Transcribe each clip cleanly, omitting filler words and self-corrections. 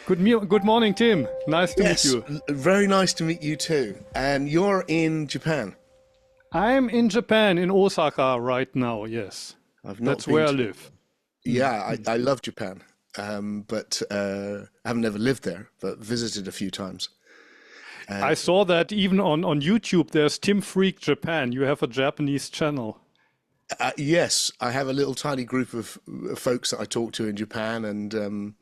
Good morning, Tim. Nice to meet Yes, you. very nice to meet you too. And you're in Japan. I'm in Japan, in Osaka right now, yes. I've not That's been where I to. live. Mm. Yeah, I love Japan, but I've never lived there, but visited a few times. Uh, I saw that even on YouTube, there's Tim Freak Japan. You have a Japanese channel. yes, I have a little tiny group of folks that I talk to in Japan, and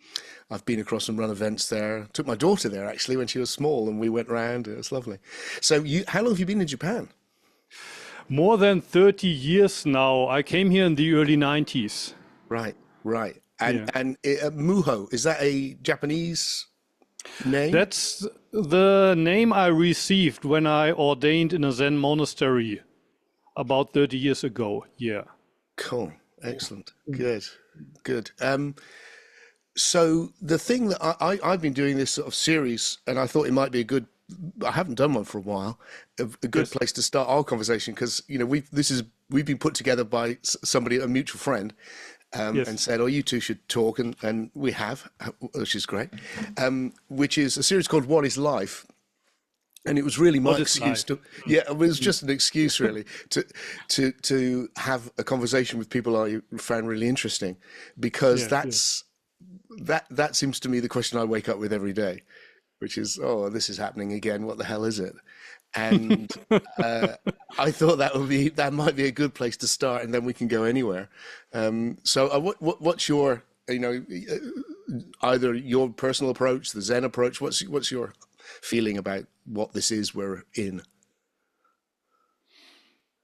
I've been across and run events there. Took my daughter there actually when she was small, and we went round. It was lovely. So, how long have you been in Japan? More than 30 years now. I came here in the early 90s. Right, right. Yeah. And Muho, is that a Japanese name? That's the name I received when I ordained in a Zen monastery about 30 years ago. Yeah. Cool. Excellent. Good. Good. So the thing that I've been doing this sort of series, and I thought it might be a good. I haven't done one for a while. A good Yes. place to start our conversation because we've been put together by somebody, a mutual friend, and Yes. said, "Oh, you two should talk," and we have, which is great. Which is a series called "What Is Life." And it was really my What is excuse life? to, yeah, it was just an excuse really to have a conversation with people I found really interesting, because Yes, yes. that seems to me the question I wake up with every day, which is, oh, this is happening again. What the hell is it? And uh, I thought that might be a good place to start, and then we can go anywhere. What's your, either your personal approach, the Zen approach? What's your feeling about what this is we're in?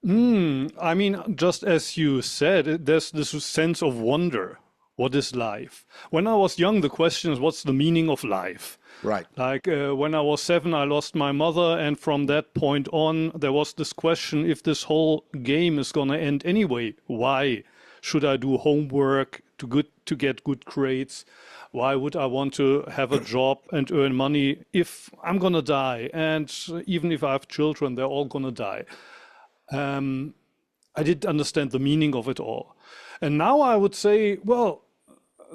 I mean, just as you said, there's this sense of wonder. What is life? When I was young, the question is, what's the meaning of life? Right. Like when I was 7, I lost my mother, and from that point on, there was this question: if this whole game is gonna end anyway, why should I do homework to get good grades? Why would I want to have a job and earn money if I'm gonna die? And even if I have children, they're all gonna die. I didn't understand the meaning of it all. And now I would say, well,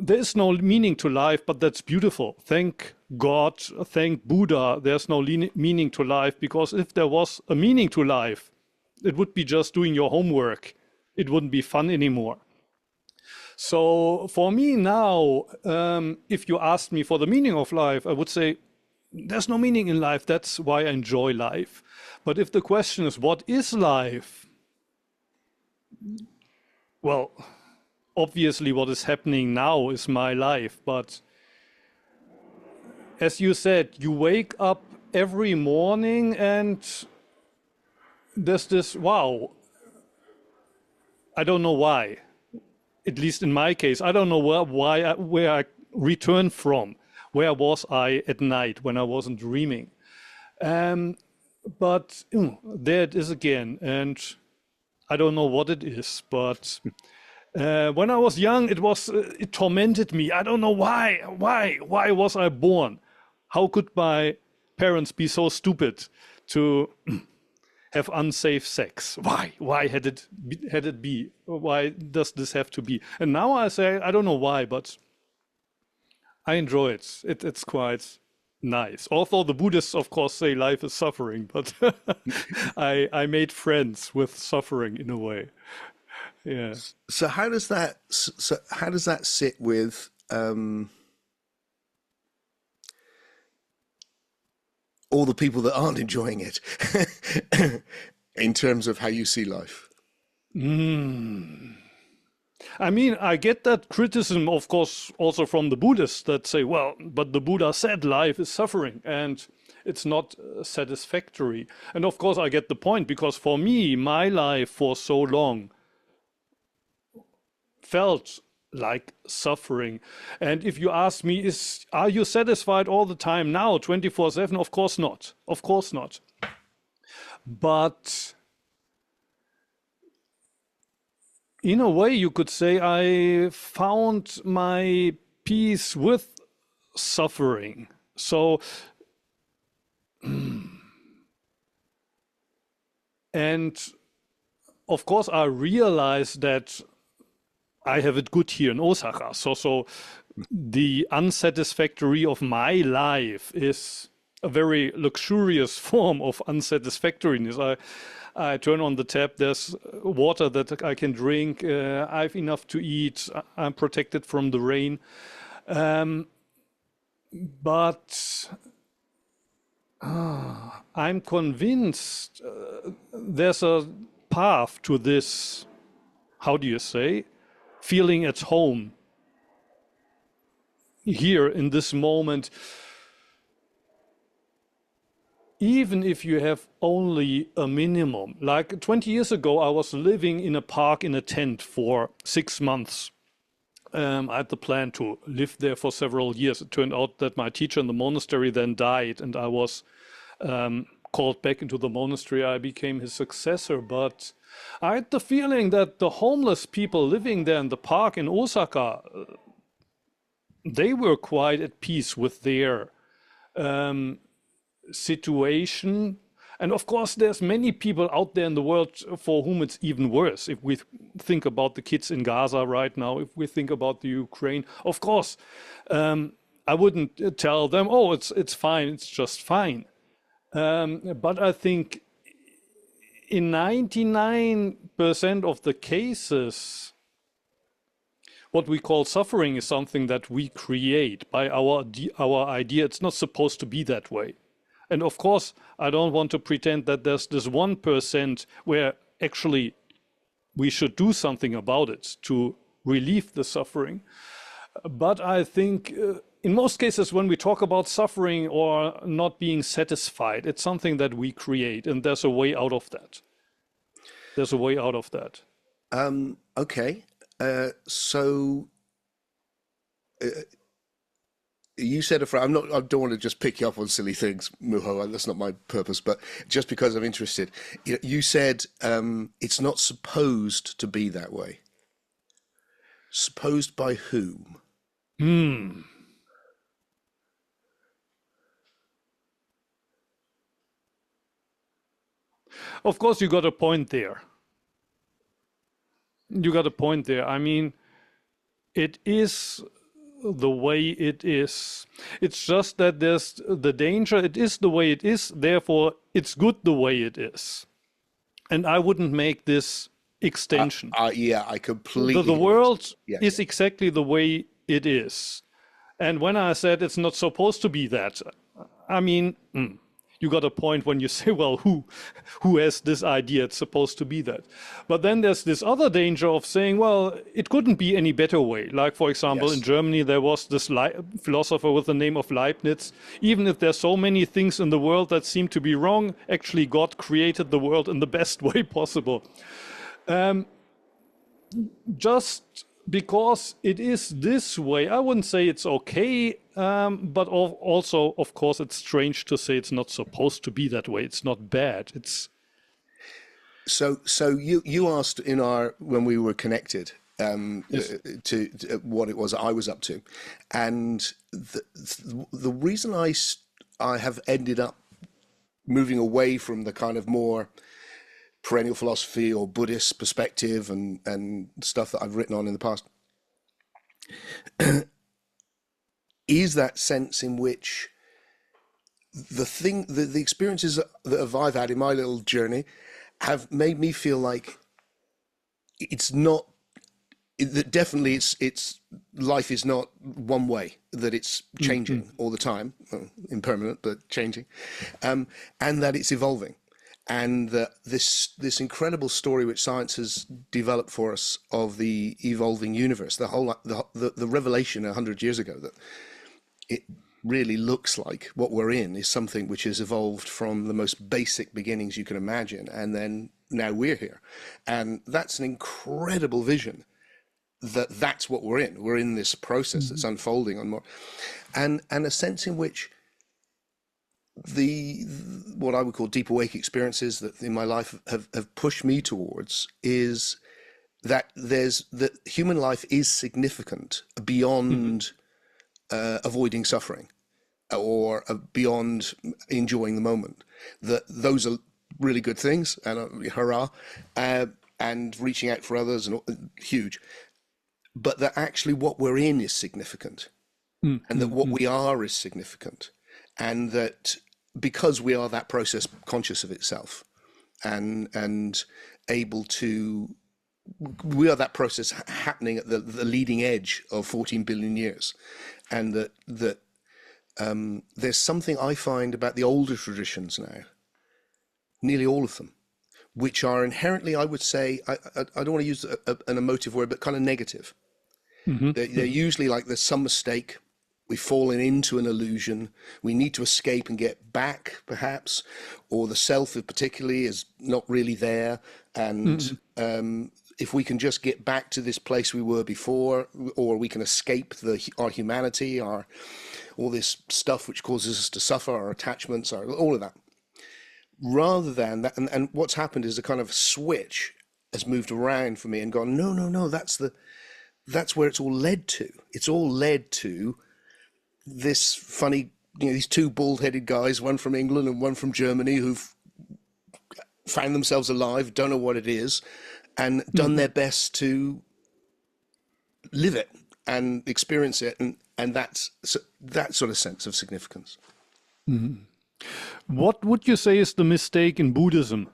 there is no meaning to life, but that's beautiful. Thank God, thank Buddha, there's no meaning to life, because if there was a meaning to life, it would be just doing your homework. It wouldn't be fun anymore. So for me now, if you asked me for the meaning of life, I would say there's no meaning in life. That's why I enjoy life. But if the question is, what is life? Well, obviously what is happening now is my life. But as you said, you wake up every morning and there's this, wow, I don't know why. At least in my case, I don't know where I returned from. Where was I at night when I wasn't dreaming? But there it is again, and I don't know what it is. But when I was young, it tormented me. I don't know why. Why was I born? How could my parents be so stupid to have unsafe sex? Why had it be? Why does this have to be? And now I say, I don't know why, but I enjoy it. It's quite nice. Although the Buddhists, of course, say life is suffering, but I made friends with suffering in a way. Yeah. So how does that sit with all the people that aren't enjoying it in terms of how you see life? I mean, I get that criticism, of course, also from the Buddhists that say, well, but the Buddha said life is suffering and it's not satisfactory. And of course, I get the point, because for me, my life for so long felt like suffering. And if you ask me, are you satisfied all the time now, 24/7? Of course not. Of course not. But in a way, you could say I found my peace with suffering. So, and of course, I realize that I have it good here in Osaka. So the unsatisfactory of my life is a very luxurious form of unsatisfactoriness. I turn on the tap, there's water that I can drink, I have enough to eat, I'm protected from the rain. But I'm convinced there's a path to this, how do you say, feeling at home here in this moment. Even if you have only a minimum. Like 20 years ago, I was living in a park in a tent for 6 months. I had the plan to live there for several years. It turned out that my teacher in the monastery then died, and I was called back into the monastery. I became his successor, but I had the feeling that the homeless people living there in the park in Osaka, they were quite at peace with their situation. And of course, there's many people out there in the world for whom it's even worse. If we think about the kids in Gaza right now, if we think about the Ukraine, of course, I wouldn't tell them, oh, it's fine, it's just fine. But I think in 99% of the cases, what we call suffering is something that we create by our idea. It's not supposed to be that way. And of course, I don't want to pretend that there's this 1% where actually we should do something about it to relieve the suffering. But I think in most cases, when we talk about suffering or not being satisfied, it's something that we create, and there's a way out of that. There's a way out of that. Okay. So you said a phrase. I don't want to just pick you up on silly things, Muho. That's not my purpose. But just because I'm interested, you said it's not supposed to be that way. Supposed by whom? Of course, you got a point there. You got a point there. I mean, it is the way it is. It's just that there's the danger. It is the way it is. Therefore, it's good the way it is. And I wouldn't make this extension. Yeah, I completely. The world is exactly the way it is. And when I said it's not supposed to be that, I mean, you got a point when you say, well, who has this idea it's supposed to be that? But then there's this other danger of saying, well, it couldn't be any better way. Like, for example, in Germany, there was this philosopher with the name of Leibniz. Even if there's so many things in the world that seem to be wrong, actually God created the world in the best way possible. Just because it is this way, I wouldn't say it's okay, but also, of course, it's strange to say it's not supposed to be that way. It's not bad. It's so you asked when we were connected to what it was I was up to, and the reason I have ended up moving away from the kind of more perennial philosophy or Buddhist perspective and stuff that I've written on in the past is that sense in which the experiences that I've had in my little journey have made me feel like it's not that definitely it's life is not one way, that it's changing all the time, impermanent but changing, and that it's evolving. And this incredible story which science has developed for us of the evolving universe, the revelation 100 years ago that it really looks like what we're in is something which has evolved from the most basic beginnings you can imagine, and then now we're here, and that's an incredible vision. That's what we're in. We're in this process that's unfolding on more, and a sense in which what I would call deep awake experiences that in my life have pushed me towards is that human life is significant beyond avoiding suffering or beyond enjoying the moment. That those are really good things, and hurrah, and reaching out for others and huge. but that actually what we're in is significant, and that what we are is significant, and that because we are that process conscious of itself, and able to, we are that process happening at the leading edge of 14 billion years, and that there's something I find about the older traditions now, nearly all of them, which are inherently, I would say, I don't want to use an emotive word, but kind of negative. They're usually like there's some mistake, we've fallen into an illusion, we need to escape and get back, perhaps, or the self particularly is not really there, and if we can just get back to this place we were before, or we can escape our humanity, all this stuff which causes us to suffer, our attachments, all of that. Rather than that, and what's happened is a kind of switch has moved around for me and gone, no, that's where it's all led to. It's all led to this funny, these two bald-headed guys, one from England and one from Germany, who've found themselves alive, don't know what it is, and done their best to live it and experience it, and that's that sort of sense of significance. What would you say is the mistake in Buddhism?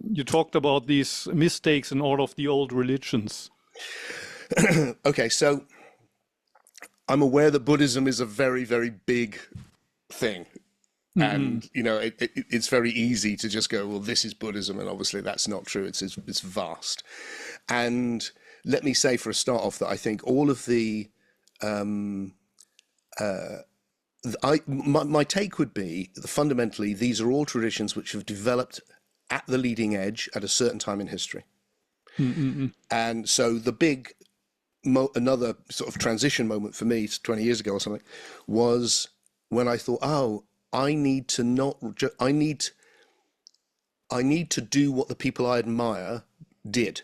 You talked about these mistakes in all of the old religions. Okay, so I'm aware that Buddhism is a very, very big thing. And, it's very easy to just go, well, this is Buddhism. And obviously that's not true. It's vast. And let me say for a start off that I think all of my take would be that fundamentally, these are all traditions which have developed at the leading edge at a certain time in history. And so the big, another sort of transition moment for me 20 years ago or something was when I thought, I need to do what the people I admire did,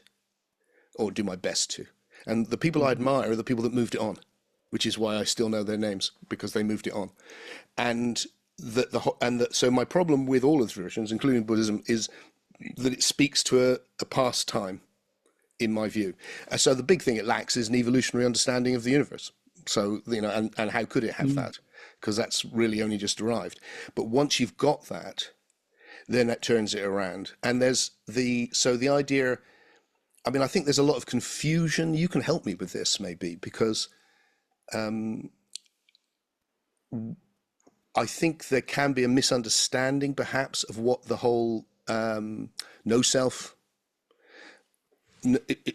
or do my best to. And the people I admire are the people that moved it on, which is why I still know their names, because they moved it on. And so my problem with all of the traditions, including Buddhism, is that it speaks to a past time, in my view. So the big thing it lacks is an evolutionary understanding of the universe. So, and how could it have that? Because that's really only just arrived. But once you've got that, then that turns it around. And there's the idea, I think there's a lot of confusion. You can help me with this maybe, because I think there can be a misunderstanding perhaps of what the whole no self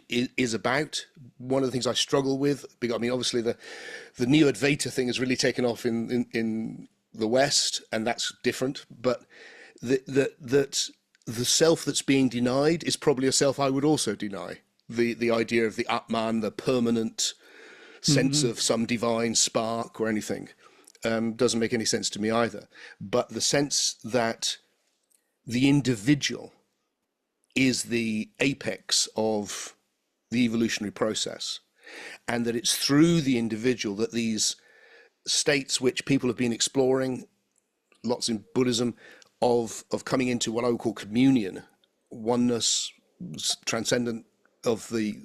is about. One of the things I struggle with, obviously the neo-advaita thing has really taken off in the West, and that's different, but that the self that's being denied is probably a self I would also deny. The idea of the Atman, the permanent sense of some divine spark or anything, doesn't make any sense to me either. But the sense that the individual is the apex of the evolutionary process, and that it's through the individual that these states which people have been exploring, lots in Buddhism, of coming into what I would call communion, oneness, transcendent of the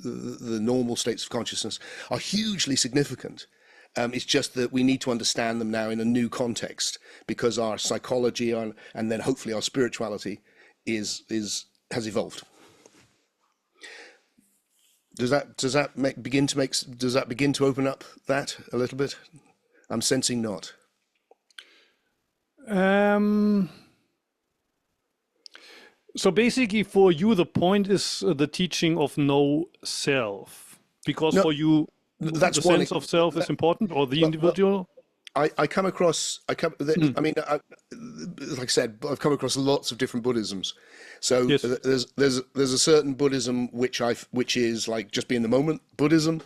normal states of consciousness, are hugely significant. It's just that we need to understand them now in a new context, because our psychology and then hopefully our spirituality has evolved. Does that begin to open up that a little bit? I'm sensing not. So basically, for you, the point is the teaching of no self, because for you, the sense of self is important, or the individual. I come across. Like I said, I've come across lots of different Buddhisms. So yes. there's a certain Buddhism which is like just be in the moment Buddhism,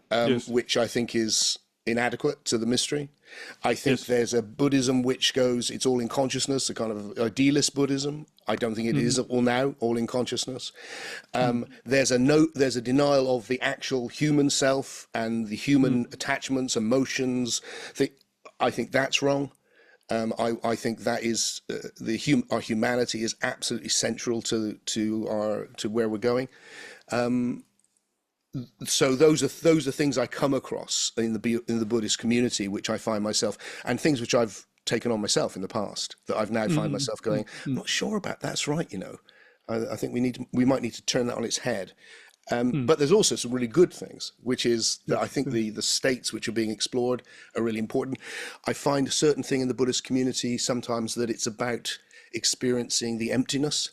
yes. which I think is inadequate to the mystery. I think yes. there's a Buddhism which goes, it's all in consciousness, a kind of idealist Buddhism. I don't think it is all in consciousness. There's a denial of the actual human self and the human attachments, emotions. I think that's wrong. I think that is our humanity is absolutely central to where we're going. so those are things I come across in the Buddhist community, which I find myself, and things which I've taken on myself in the past that I've now find myself going, I'm not sure about that's right, you know. I think we might need to turn that on its head. But there's also some really good things, which is that I think the states which are being explored are really important. I find a certain thing in the Buddhist community sometimes that it's about experiencing the emptiness.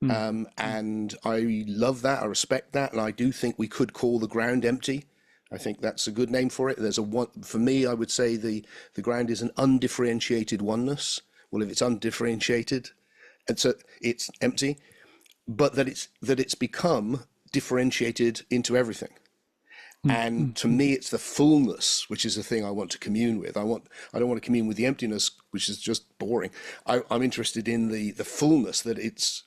And I love that, I respect that, and I do think we could call the ground empty. I think that's a good name for it. There's a one, for me, I would say the ground is an undifferentiated oneness. Well, if it's undifferentiated, it's empty, but that it's become differentiated into everything. And to me, it's the fullness, which is the thing I want to commune with. I don't want to commune with the emptiness, which is just boring. I'm interested in the fullness, that it's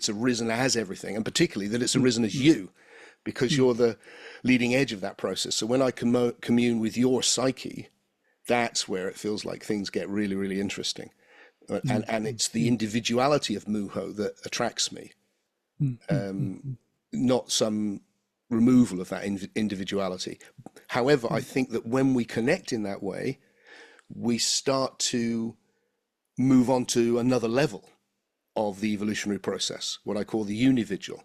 arisen as everything, and particularly that it's arisen as you, because you're the leading edge of that process. So when I commune with your psyche, that's where it feels like things get really, really interesting. And it's the individuality of Muho that attracts me, not some removal of that individuality. However, I think that when we connect in that way, we start to move on to another level of the evolutionary process, what I call the unividual,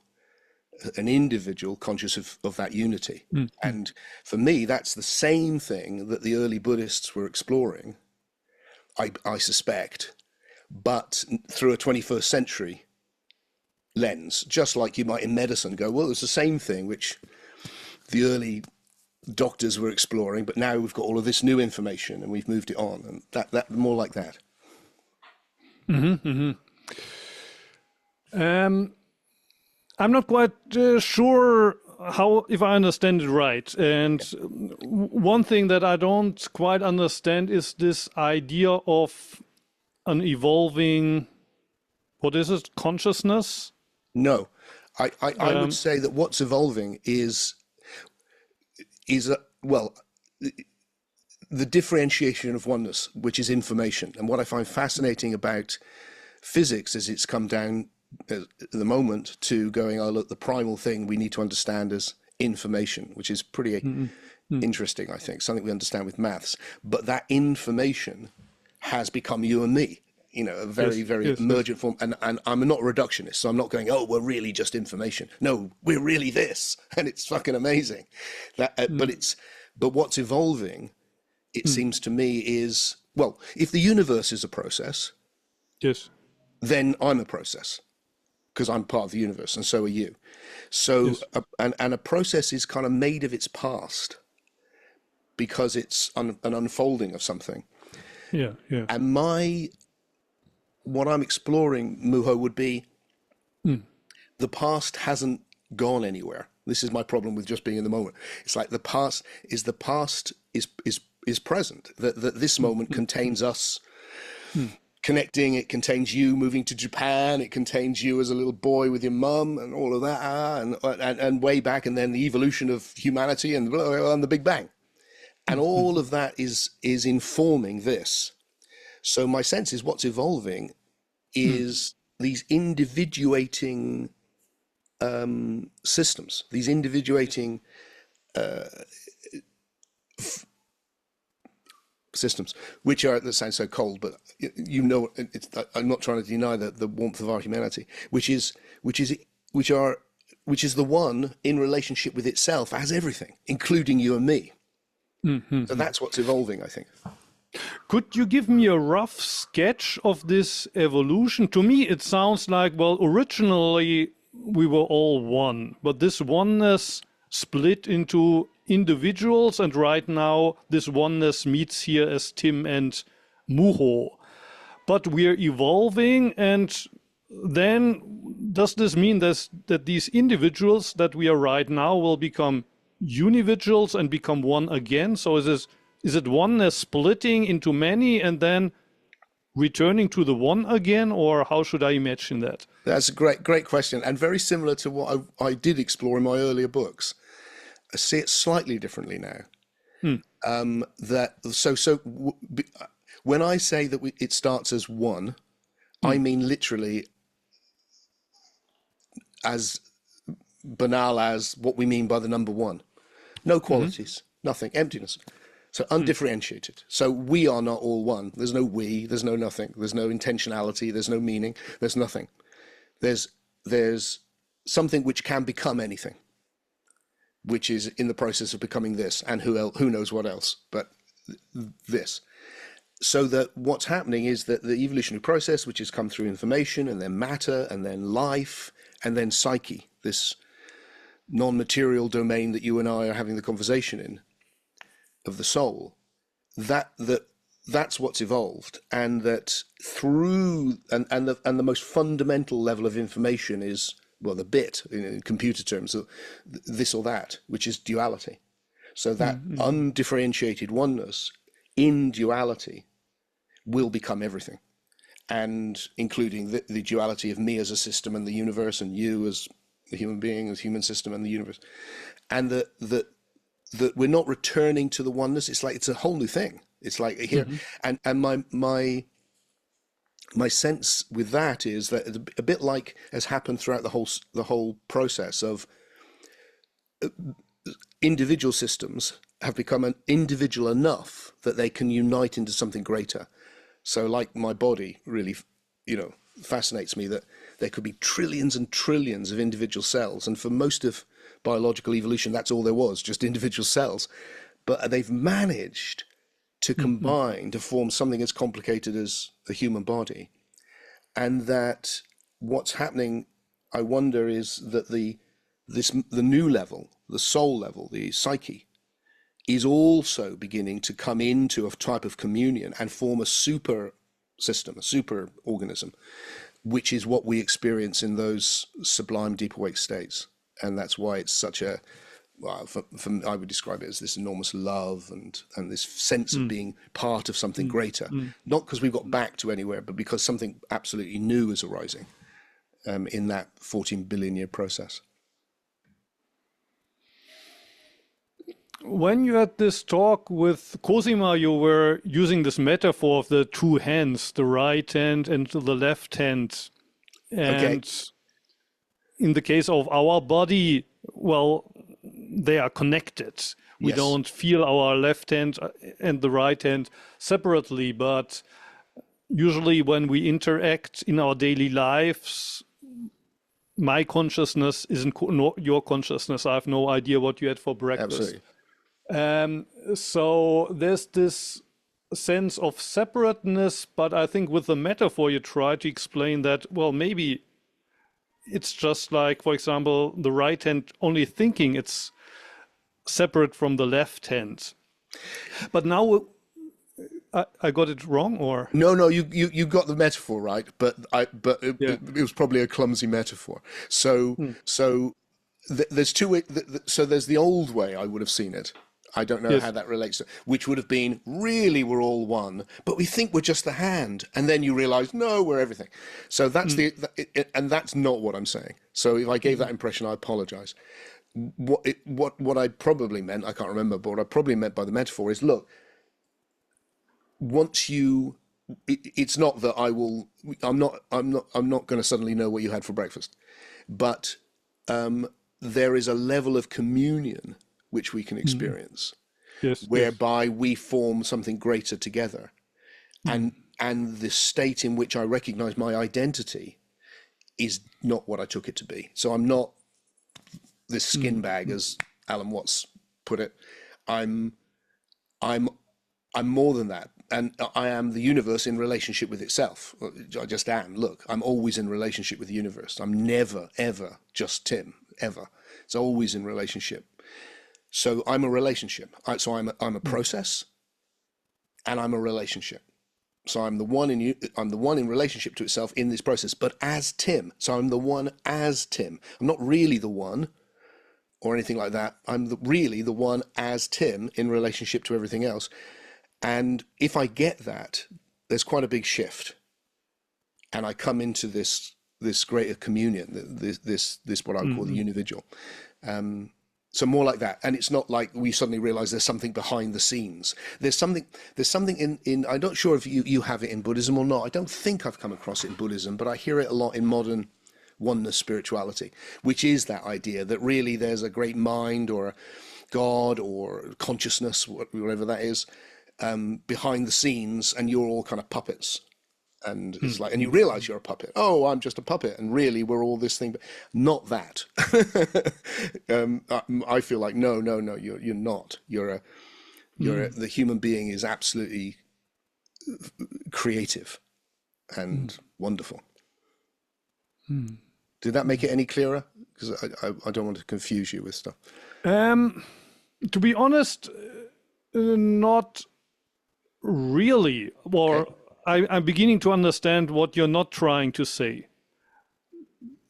an individual conscious of that unity. And for me, that's the same thing that the early Buddhists were exploring, I suspect, but through a 21st century lens, just like you might in medicine go, well, it's the same thing which the early doctors were exploring, but now we've got all of this new information and we've moved it on, and that more like that. I'm not quite sure if I understand it right. And one thing that I don't quite understand is this idea of an evolving, what is it, consciousness? No, I would say that what's evolving is the differentiation of oneness, which is information. And what I find fascinating about physics is it's come down at the moment to going, oh, look, the primal thing we need to understand is information, which is pretty interesting, I think, something we understand with maths. But that information has become you and me, you know, a very, very emergent form. And I'm not a reductionist, so I'm not going, oh, we're really just information. No, we're really this, and it's fucking amazing. But what's evolving, it seems to me, is, well, if the universe is a process, then I'm a process, because I'm part of the universe, and so are you. So, and a process is kind of made of its past, because it's an unfolding of something. And what I'm exploring, Muho, would be the past hasn't gone anywhere. This is my problem with just being in the moment. It's like the past is present. That this moment contains us connecting. It contains you moving to Japan. It contains you as a little boy with your mum and all of that, and way back, and then the evolution of humanity and the Big Bang, and all of that is informing this. So my sense is what's evolving is these individuating systems, these individuating systems, which are, that sounds so cold, but you know, I'm not trying to deny the warmth of our humanity, which is the one in relationship with itself as everything, including you and me. So that's what's evolving, I think. Could you give me a rough sketch of this evolution? To me, it sounds like, well, originally we were all one, but this oneness split into individuals, and right now this oneness meets here as Tim and Muho. But we're evolving, and then does this mean that these individuals that we are right now will become unividuals and become one again? So is it oneness splitting into many and then returning to the one again, or how should I imagine that? That's a great question, and very similar to what I did explore in my earlier books. I see it slightly differently now. When I say that it starts as one, I mean literally as banal as what we mean by the number one. No qualities, nothing, emptiness. So undifferentiated. So we are not all one. There's no we, there's no nothing, there's no intentionality, there's no meaning, there's nothing. There's something which can become anything, which is in the process of becoming this, and who knows what else, but this. So that what's happening is that the evolutionary process, which has come through information and then matter and then life and then psyche, this non-material domain that you and I are having the conversation in, of the soul, that's what's evolved, and that through and the most fundamental level of information is, well, the bit in computer terms, this or that, which is duality. So that undifferentiated oneness in duality will become everything, and including the duality of me as a system and the universe, and you as the human being, as human system and the universe, and that we're not returning to the oneness. It's like it's a whole new thing. It's like here, and my sense with that is that a bit like has happened throughout the whole process of individual systems have become individual enough that they can unite into something greater. So like my body really, fascinates me, that there could be trillions and trillions of individual cells. And for most of biological evolution, that's all there was, just individual cells. But they've managed to combine to form something as complicated as the human body. And that what's happening, I wonder, is that the new level, the soul level, the psyche, is also beginning to come into a type of communion and form a super system, a super organism, which is what we experience in those sublime deep awake states. And that's why it's such a, well, I would describe it as this enormous love and this sense of being part of something greater, not because we've got back to anywhere, but because something absolutely new is arising in that 14 billion year process. When you had this talk with Cosima, you were using this metaphor of the two hands, the right hand and the left hand. And in the case of our body, well, they are connected. We don't feel our left hand and the right hand separately, but usually when we interact in our daily lives, my consciousness isn't your consciousness. I have no idea what you had for breakfast. Absolutely. So there's this sense of separateness, but I think with the metaphor you try to explain that, well, maybe it's just like, for example, the right hand only thinking it's separate from the left hand. But now I got it wrong, or no, you got the metaphor right, but it was probably a clumsy metaphor. So there's two ways. So there's the old way I would have seen it. I don't know how that relates to, which would have been, really we're all one, but we think we're just the hand, and then you realize, no, we're everything. So that's and that's not what I'm saying. So if I gave that impression, I apologize. What I probably meant, I can't remember, but what I probably meant by the metaphor is, look, once you, it's not that I'm not going to suddenly know what you had for breakfast, but there is a level of communion which we can experience, whereby we form something greater together, and the state in which I recognize my identity is not what I took it to be. So I'm not this skin bag, as Alan Watts put it. I'm more than that, and I am the universe in relationship with itself. I just am. Look, I'm always in relationship with the universe. I'm never ever just Tim, ever. It's always in relationship. So I'm a relationship. So I'm a process, and I'm a relationship. So I'm the one in relationship to itself in this process, but as Tim. So I'm the one as Tim. I'm not really the one or anything like that. I'm really the one as Tim in relationship to everything else. And if I get that, there's quite a big shift, and I come into this greater communion, this what I would call the unividual. So more like that. And it's not like we suddenly realize there's something behind the scenes. There's something in I'm not sure if you have it in Buddhism or not. I don't think I've come across it in Buddhism, but I hear it a lot in modern oneness spirituality, which is that idea that really there's a great mind or a God or consciousness, whatever that is, behind the scenes, and you're all kind of puppets. And it's like, and you realize you're a puppet. Oh, I'm just a puppet, and really we're all this thing, but not that. I feel like no, you're not. The human being is absolutely creative and wonderful. Did that make it any clearer? Because I don't want to confuse you with stuff. To be honest, not really. Or Okay. I'm beginning to understand what you're not trying to say.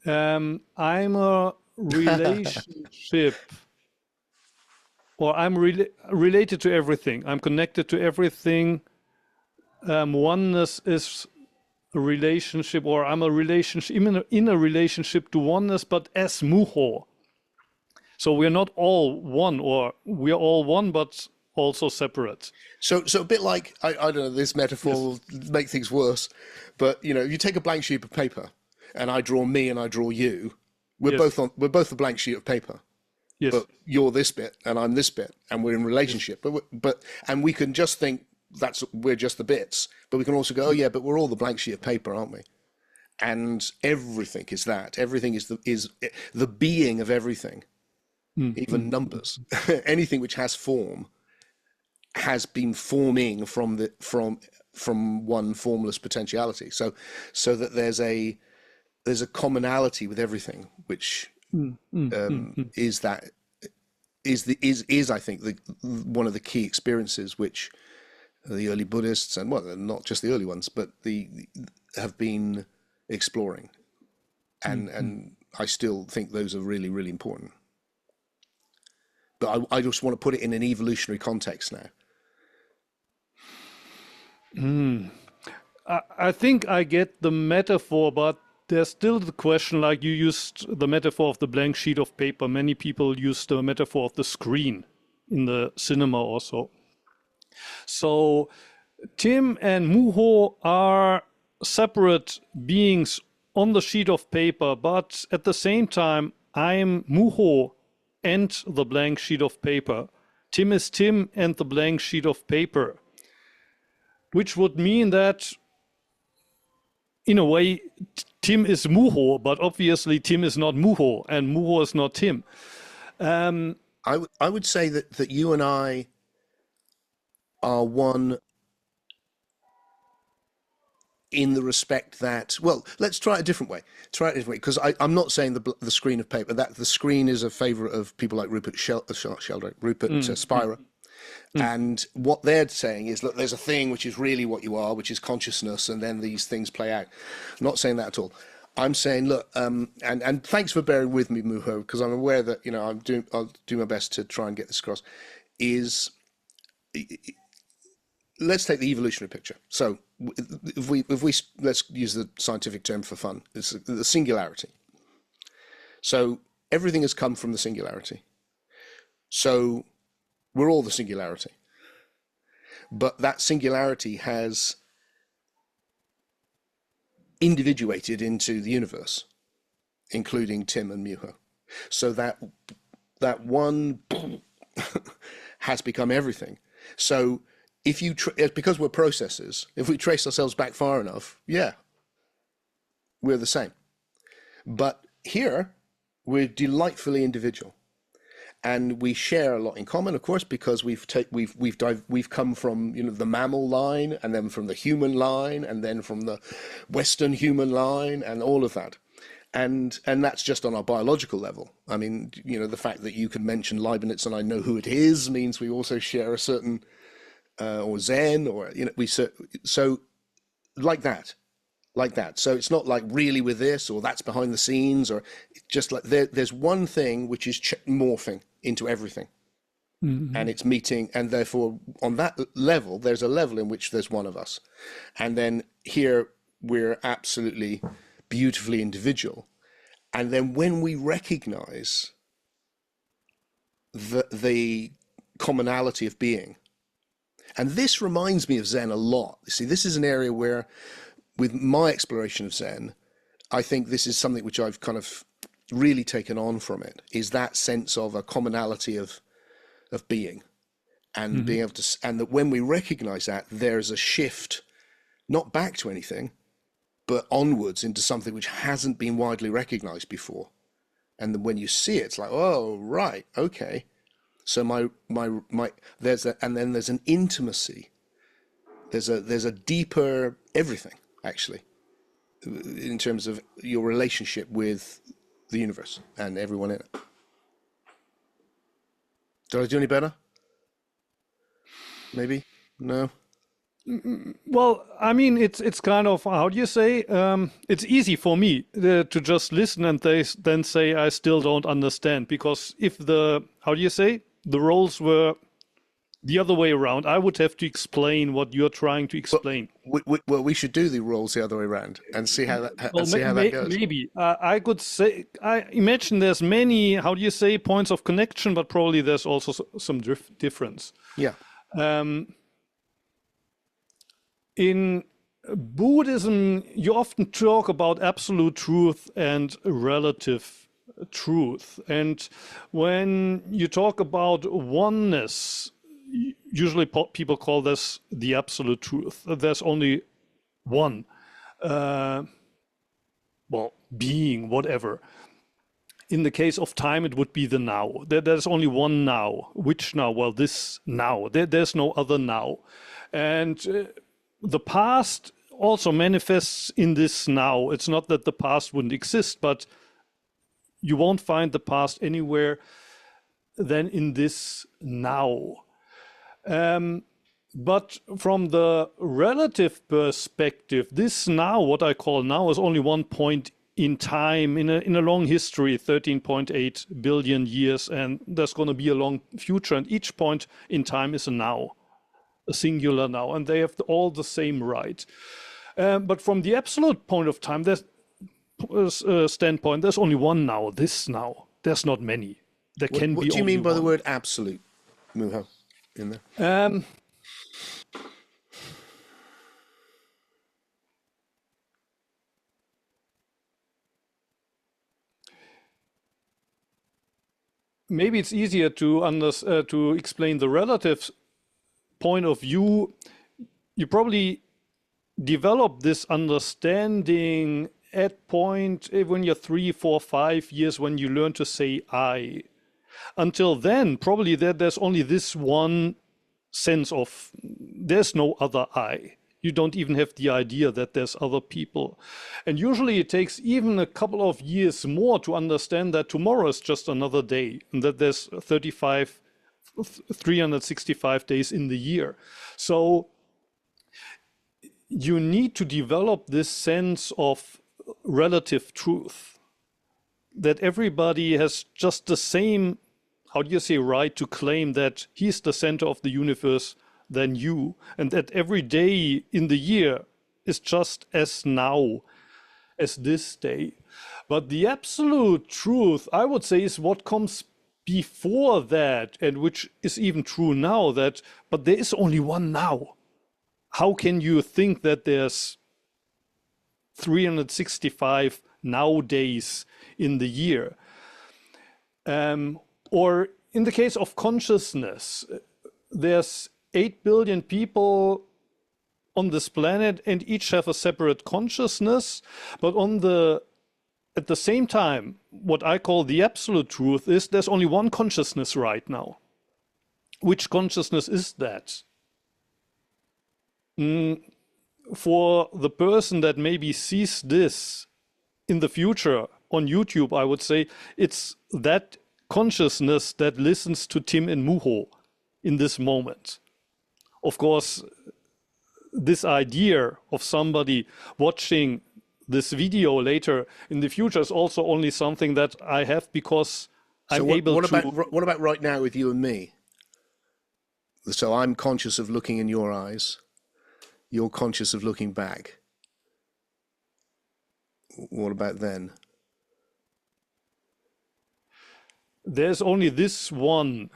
I'm a relationship, or I'm related to everything. I'm connected to everything. Oneness is a relationship, or I'm a relationship in a relationship to oneness, but as Muho. So we're not all one, or we're all one, but also separate. So a bit like, I don't know, this metaphor will make things worse, but you know, you take a blank sheet of paper and I draw me and I draw you. We're both a blank sheet of paper. Yes. But you're this bit and I'm this bit, and we're in relationship. But we can just think we're just the bits, but we can also go, oh yeah, but we're all the blank sheet of paper, aren't we? And everything is that. Everything is the being of everything, even numbers. Anything which has form has been forming from one formless potentiality. So that there's a commonality with everything, which is I think one of the key experiences which the early Buddhists, and well, not just the early ones, but have been exploring, and I still think those are really, really important. But I just want to put it in an evolutionary context now. I think I get the metaphor, but there's still the question, like you used the metaphor of the blank sheet of paper. Many people use the metaphor of the screen in the cinema also. So Tim and Muho are separate beings on the sheet of paper, but at the same time, I'm Muho and the blank sheet of paper. Tim is Tim and the blank sheet of paper. Which would mean that, in a way, Tim is Muho, but obviously Tim is not Muho, and Muho is not Tim. I would say that you and I are one in the respect that, well, let's try it a different way. Because I'm not saying the screen of paper. That the screen is a favorite of people like Rupert Spira. And what they're saying is, look, there's a thing which is really what you are, which is consciousness, and then these things play out. I'm not saying that at all. I'm saying, look, and thanks for bearing with me, Muho, because I'm aware that, you know, I'll do my best to try and get this across. Let's take the evolutionary picture. So if we let's use the scientific term for fun. It's the singularity. So everything has come from the singularity. So we're all the singularity. But that singularity has individuated into the universe, including Tim and Muho. So that one has become everything. So if you because we're processes, if we trace ourselves back far enough, yeah, we're the same. But here we're delightfully individual. And we share a lot in common, of course, because we've come from, you know, the mammal line, and then from the human line, and then from the Western human line, and all of that, and that's just on our biological level. I mean, you know, the fact that you can mention Leibniz and I know who it is means we also share a certain or Zen, or you know, so like that. So it's not like really with this or that's behind the scenes, or just like there's one thing which is morphing into everything, and it's meeting, and therefore on that level there's a level in which there's one of us, and then here we're absolutely beautifully individual. And then when we recognize the commonality of being, and this reminds me of Zen a lot. You see, this is an area where, with my exploration of Zen, I think this is something which I've kind of really taken on from it, is that sense of a commonality of being, and being able to, and that when we recognize that, there's a shift, not back to anything, but onwards into something which hasn't been widely recognized before. And then when you see it, it's like, oh, right, okay. So my there's a, and then there's an intimacy. There's a deeper everything, actually, in terms of your relationship with the universe and everyone in it. Did I do any better? Maybe? No? Well, I mean, it's kind of, how do you say? It's easy for me to just listen and then say I still don't understand, because if the, how do you say, the roles were the other way around, I would have to explain what you're trying to explain. Well, we should do the roles the other way around and see how that that goes. Maybe I could say, I imagine there's many, how do you say, points of connection, but probably there's also some difference. Yeah. In Buddhism, you often talk about absolute truth and relative truth. And when you talk about oneness, usually people call this the absolute truth. There's only one, well, being, whatever. In the case of time, it would be the now. There's only one now. Which now? Well, this now. There's no other now. And the past also manifests in this now. It's not that the past wouldn't exist, but you won't find the past anywhere than in this now. But from the relative perspective, this now, what I call now, is only one point in time in a long history, 13.8 billion years, and there's going to be a long future, and each point in time is a now, a singular now, and they have all the same right. But from the absolute point of time, there's standpoint, there's only one now, this now. There's not many. There can be. What do you mean by one. the word absolute, Muho, in there? Maybe it's easier to explain the relative point of view. You probably develop this understanding at point when you're 3, 4, 5 years, when you learn to say I. Until then, probably there's only this one sense of there's no other I. You don't even have the idea that there's other people. And usually it takes even a couple of years more to understand that tomorrow is just another day, and that there's 365 days in the year. So you need to develop this sense of relative truth, that everybody has just the same, how do you say, right to claim that he's the center of the universe than you, and that every day in the year is just as now as this day. But the absolute truth, I would say, is what comes before that, and which is even true now, that but there is only one now. How can you think that there's 365 nowadays in the year? Or in the case of consciousness, there's 8 billion people on this planet, and each have a separate consciousness. But at the same time, what I call the absolute truth is there's only one consciousness right now. Which consciousness is that? For the person that maybe sees this in the future on YouTube, I would say it's that consciousness that listens to Tim and Muho in this moment. Of course, this idea of somebody watching this video later in the future is also only something that I have because I'm able to... What about right now with you and me? So I'm conscious of looking in your eyes. You're conscious of looking back. What about then? There's only this one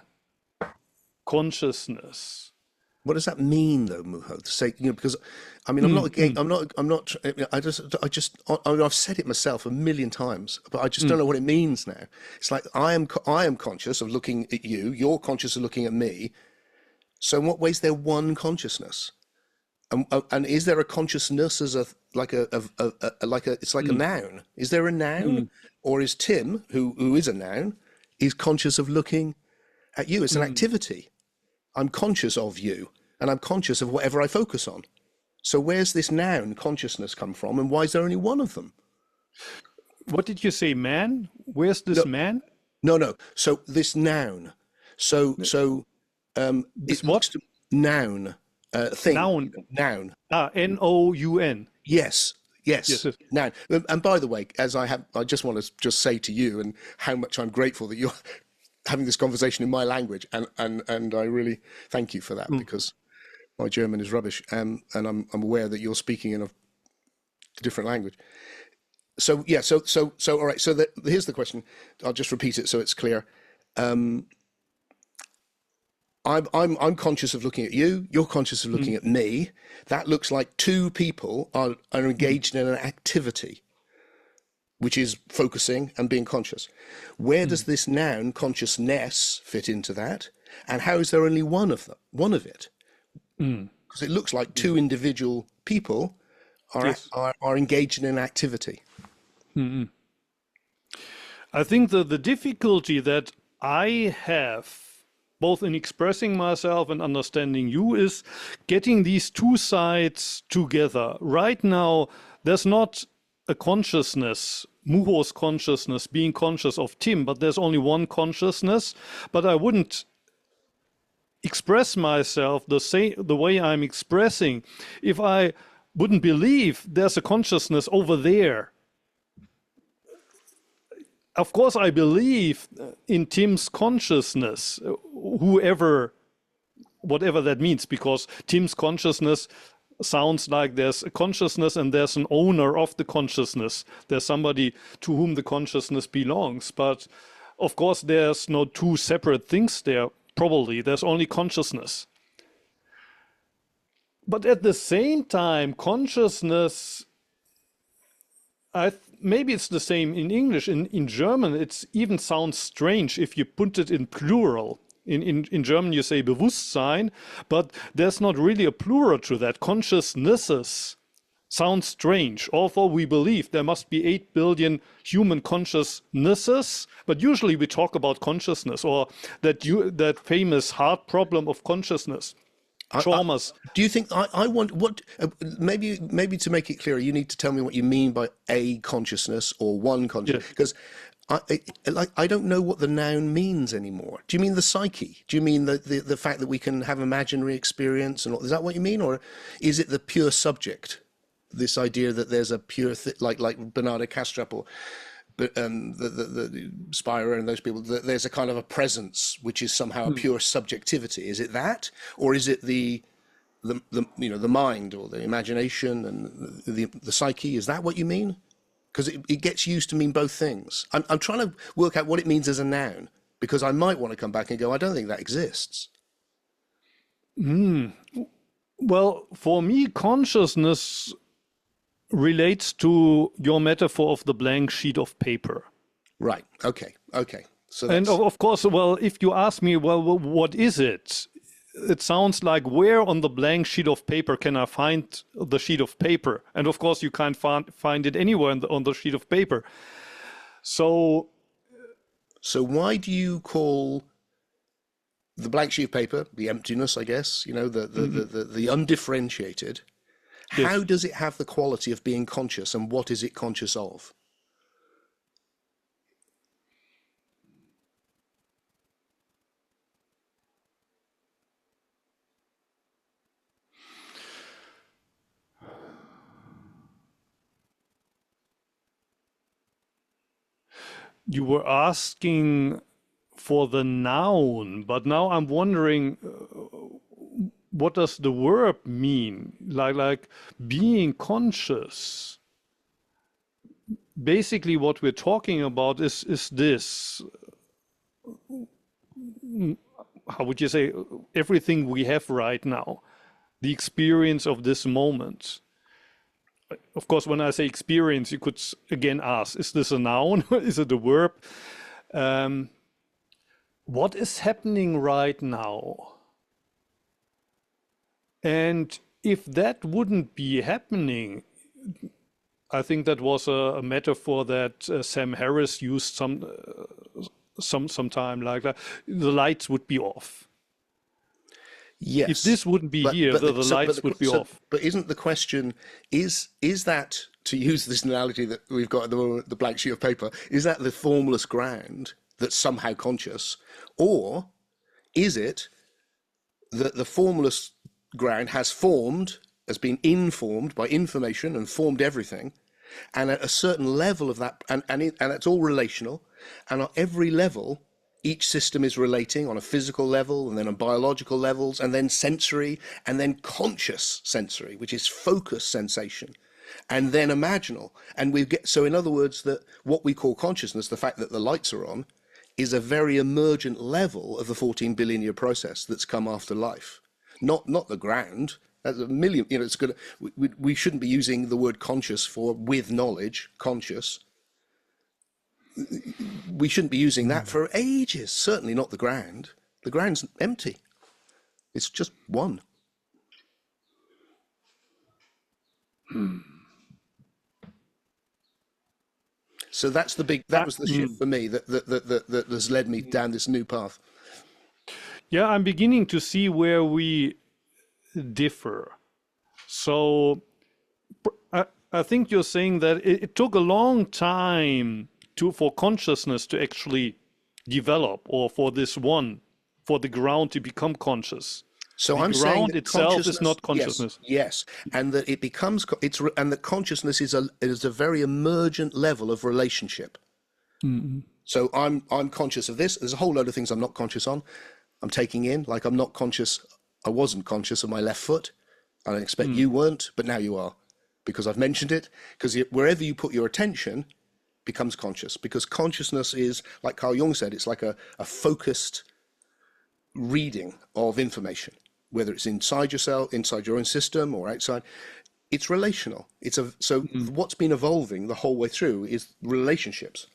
consciousness. What does that mean, though, Muho? To say, because I mean, I'm not again. I'm not. I've said it myself a million times, but I just don't know what it means now. It's like I am conscious of looking at you. You're conscious of looking at me. So, in what way is there one consciousness? And is there a consciousness as it's like a noun? Is there a noun, or is Tim, who is a noun, is conscious of looking at you? It's an activity. I'm conscious of you, and I'm conscious of whatever I focus on. So where's this noun consciousness come from, and why is there only one of them? What did you say, man? Where's this man? No. So this noun. So This what? Noun. Thing. Noun. Noun. Noun. Yes. Yes. Noun. And by the way, I just want to just say to you and how much I'm grateful that you're having this conversation in my language, and I really thank you for that, because my German is rubbish, and I'm aware that you're speaking in a different language. So yeah, so all right. So here's the question. I'll just repeat it so it's clear. I'm conscious of looking at you. You're conscious of looking at me. That looks like two people are engaged in an activity, which is focusing and being conscious. Where does this noun consciousness fit into that? And how is there only one of it? Because it looks like two individual people are engaged in an activity. I think the difficulty that I have, both in expressing myself and understanding you, is getting these two sides together. Right now, there's not a consciousness, Muho's consciousness, being conscious of Tim, but there's only one consciousness. But I wouldn't express myself the way I'm expressing if I wouldn't believe there's a consciousness over there. Of course, I believe in Tim's consciousness, whatever that means, because Tim's consciousness sounds like there's a consciousness and there's an owner of the consciousness. There's somebody to whom the consciousness belongs. But of course, there's no two separate things there. Probably there's only consciousness. But at the same time, consciousness, maybe it's the same in English. In German, it even sounds strange if you put it in plural. In German, you say Bewusstsein, but there's not really a plural to that. Consciousnesses sounds strange, although we believe there must be 8 billion human consciousnesses, but usually we talk about consciousness, or that famous heart problem of consciousness. Traumas. Do you think I want what? Maybe to make it clearer, you need to tell me what you mean by a consciousness or one consciousness, because I don't know what the noun means anymore. Do you mean the psyche? Do you mean the fact that we can have imaginary experience, and is that what you mean, or is it the pure subject? This idea that there's a pure like Bernardo Kastrup or the Spira and those people, that there's a kind of a presence which is somehow a pure subjectivity. Is it that, or is it the mind or the imagination and the psyche? Is that what you mean? Because it gets used to mean both things. I'm trying to work out what it means as a noun, because I might want to come back and go, I don't think that exists. Well, for me, consciousness relates to your metaphor of the blank sheet of paper. Right. Okay. So and of course, well, if you ask me, well, what is it? It sounds like, where on the blank sheet of paper can I find the sheet of paper? And of course, you can't find it anywhere on the sheet of paper. So why do you call the blank sheet of paper, the emptiness, I guess, the undifferentiated? Yes. How does it have the quality of being conscious, and what is it conscious of? You were asking for the noun, but now I'm wondering, what does the verb mean? Like being conscious. Basically, what we're talking about is this. how would you say, everything we have right now, the experience of this moment. Of course, when I say experience, you could again ask, is this a noun? Is it a verb? What is happening right now? And if that wouldn't be happening, I think that was a metaphor that Sam Harris used some time like that. The lights would be off. Yes. If this wouldn't be here, the lights would be off. But isn't the question, is that, to use this analogy that we've got at the moment, the blank sheet of paper, is that the formless ground that's somehow conscious? Or is it that the formless ground has been informed by information and formed everything, and at a certain level of that, and it's all relational, and at every level, each system is relating on a physical level, and then on biological levels, and then sensory, and then conscious sensory, which is focus sensation, and then imaginal. And so in other words, that what we call consciousness, the fact that the lights are on, is a very emergent level of the 14 billion year process that's come after life. Not the ground. That's a million, it's good. We shouldn't be using the word conscious for with knowledge, conscious. We shouldn't be using that for ages. Certainly not the ground. The ground's empty. It's just one. So that was the shift for me that has led me down this new path. Yeah, I'm beginning to see where we differ. So I think you're saying that it took a long time for consciousness to actually develop, or for the ground to become conscious. So the I'm ground saying that itself is not consciousness. Yes, and that it becomes and that consciousness is a very emergent level of relationship. Mm-hmm. So I'm conscious of this. There's a whole load of things I'm not conscious on. I'm taking in, like I'm not conscious. I wasn't conscious of my left foot. I don't expect you weren't, but now you are, because I've mentioned it. Because wherever you put your attention becomes conscious, because consciousness is, like Carl Jung said, it's like a focused reading of information, whether it's inside yourself, inside your own system, or outside. It's relational. What's been evolving the whole way through is relationships,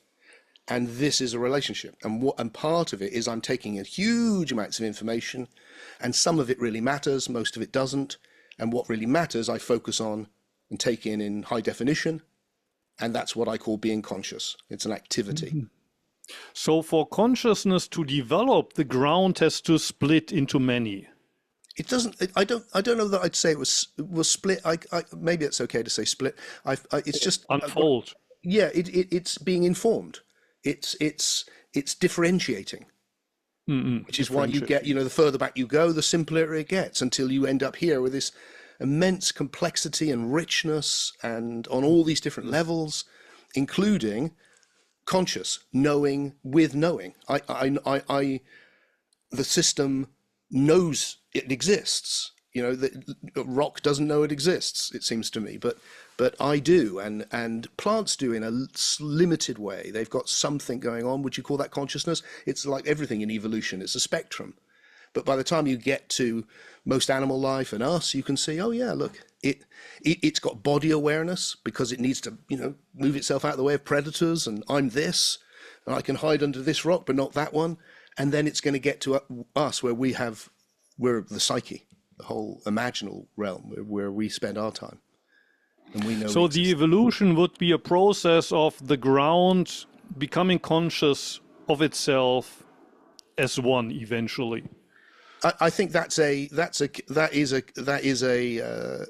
and this is a relationship. And part of it is I'm taking in huge amounts of information, and some of it really matters, most of it doesn't. And what really matters, I focus on and take in high definition, and that's what I call being conscious. It's an activity. Mm-hmm. So for consciousness to develop, the ground has to split into many. It doesn't. I don't know that I'd say it was split. Maybe it's okay to say split. It's just unfold. It's being informed. It's differentiating, which is why you get. The further back you go, the simpler it gets, until you end up here with this immense complexity and richness, and on all these different levels, including conscious knowing with knowing. The system knows it exists. The rock doesn't know it exists, it seems to me, but I do, and plants do in a limited way. They've got something going on. Would you call that consciousness? It's like everything in evolution. It's a spectrum. But by the time you get to most animal life and us, you can see, oh yeah, look, it's got body awareness, because it needs to, move itself out of the way of predators, and I'm this, and I can hide under this rock, but not that one. And then it's going to get to us, where we're the psyche, the whole imaginal realm, where we spend our time. And we know. So the evolution would be a process of the ground becoming conscious of itself as one eventually. I think that is a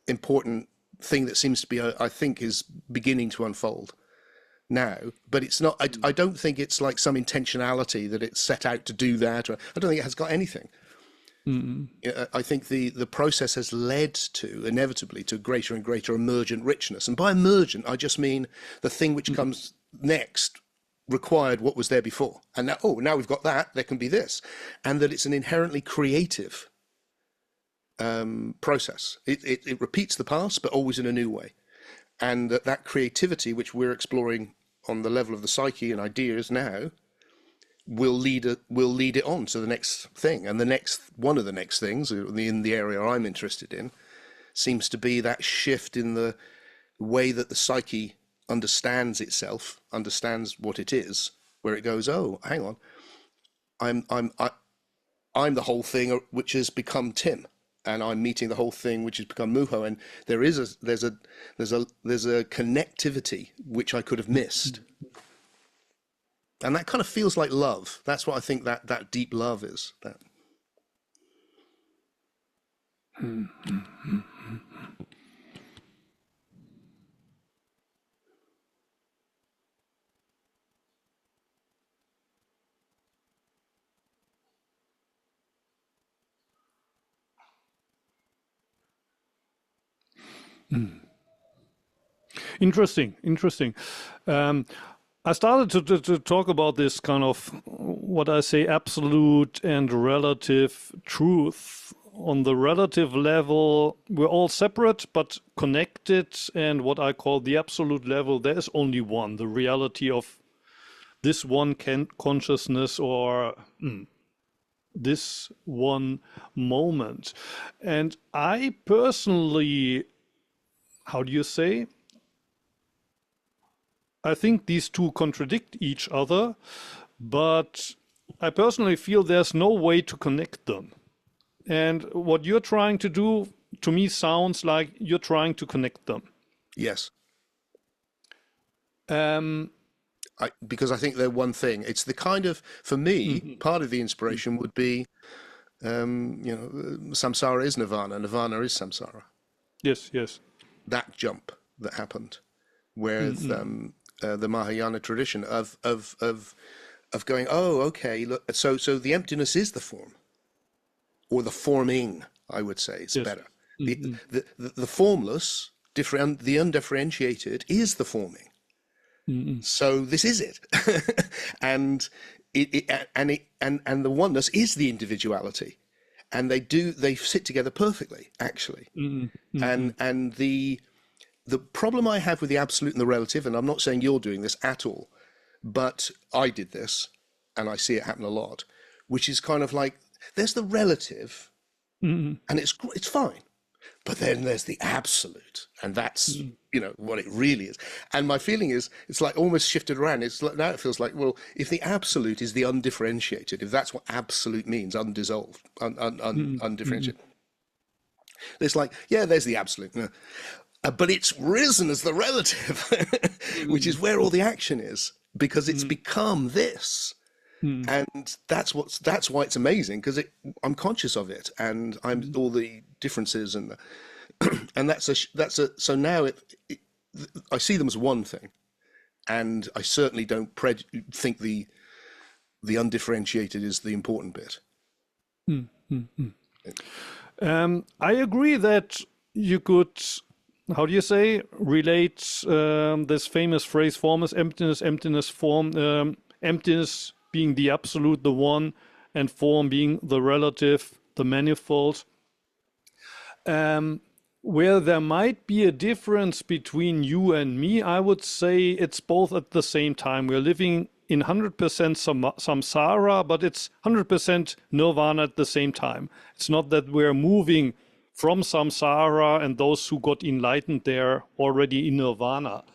important thing that seems to be, I think, is beginning to unfold now. But it's not. I don't think it's like some intentionality that it's set out to do that. Or I don't think it has got anything. Mm-hmm. I think the process has led to, inevitably, to greater and greater emergent richness. And by emergent, I just mean the thing which comes next required what was there before, and now we've got that, there can be this, and that it's an inherently creative process. It repeats the past, but always in a new way, and that creativity, which we're exploring on the level of the psyche and ideas now, will lead it on to the next thing. And one of the next things in the area I'm interested in seems to be that shift in the way that the psyche understands itself, understands what it is, where it goes, oh, hang on, I'm the whole thing which has become Tim, and I'm meeting the whole thing which has become Muho, and there's a connectivity which I could have missed. And that kind of feels like love. That's what I think that deep love is. That. Interesting. I started to talk about this kind of, what I say, absolute and relative truth. On the relative level, we're all separate but connected, and what I call the absolute level, there is only one, the reality of this one consciousness, or this one moment. And I personally, how do you say? I think these two contradict each other, but I personally feel there's no way to connect them. And what you're trying to do, to me, sounds like you're trying to connect them. Yes. Because I think they're one thing. It's the kind of, for me, part of the inspiration would be, samsara is nirvana, nirvana is samsara. Yes. That jump that happened with the Mahayana tradition of going, oh, okay, look, so the emptiness is the form, or the forming, I would say, is better. The formless, the undifferentiated is the forming. So this is it, and the oneness is the individuality, and they sit together perfectly, actually. And the problem I have with the absolute and the relative, and I'm not saying you're doing this at all, but I did this, and I see it happen a lot, which is kind of like, there's the relative, and it's fine, but then there's the absolute, and that's what it really is. And my feeling is, it's like almost shifted around. It's like, now it feels like, well, if the absolute is the undifferentiated, if that's what absolute means, undissolved, undifferentiated, it's like, yeah, there's the absolute. But it's risen as the relative, which is where all the action is, because it's become this. And that's why it's amazing, because I'm conscious of it, and I'm all the differences, and so now I see them as one thing, and I certainly don't think the undifferentiated is the important bit. I agree that you could, how do you say, relate this famous phrase, formless emptiness, emptiness, form, emptiness being the absolute, the one, and form being the relative, the manifold. Where there might be a difference between you and me, I would say it's both at the same time. We're living in 100% samsara, but it's 100% nirvana at the same time. It's not that we're moving from samsara and those who got enlightened there already in nirvana.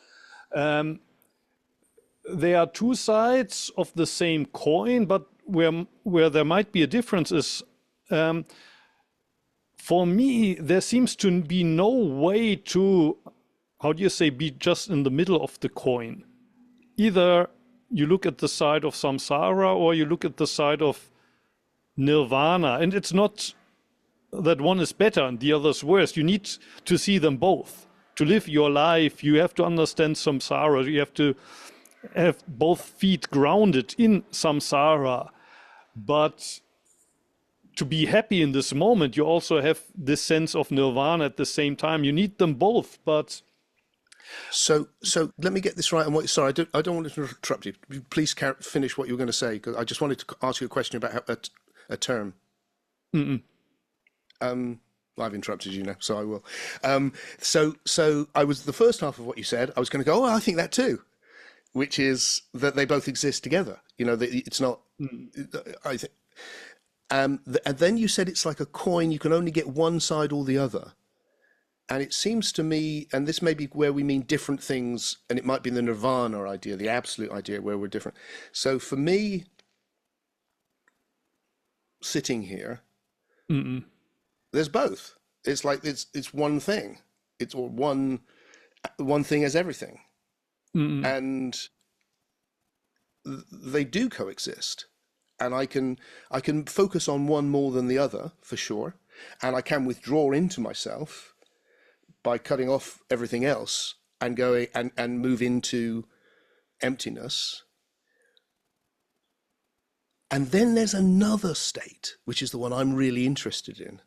There are two sides of the same coin, but where there might be a difference is, for me, there seems to be no way to, how do you say, be just in the middle of the coin. Either you look at the side of samsara or you look at the side of nirvana, and it's not that one is better and the other is worse. You need to see them both. To live your life, you have to understand samsara. You have to have both feet grounded in samsara. But to be happy in this moment, you also have this sense of nirvana at the same time. You need them both, but... So let me get this right. And sorry, I don't want to interrupt you. Please finish what you were going to say, because I just wanted to ask you a question about a term. I've interrupted you now, so I will. So I was, the first half of what you said, I was going to go, oh, I think that too, which is that they both exist together. It's not. I think. And then you said it's like a coin. You can only get one side or the other. And it seems to me, and this may be where we mean different things, and it might be the nirvana idea, the absolute idea where we're different. So for me, sitting here, there's both. It's like it's one thing. It's one thing as everything, and they do coexist. And I can focus on one more than the other for sure, and I can withdraw into myself by cutting off everything else and going and move into emptiness. And then there's another state, which is the one I'm really interested in,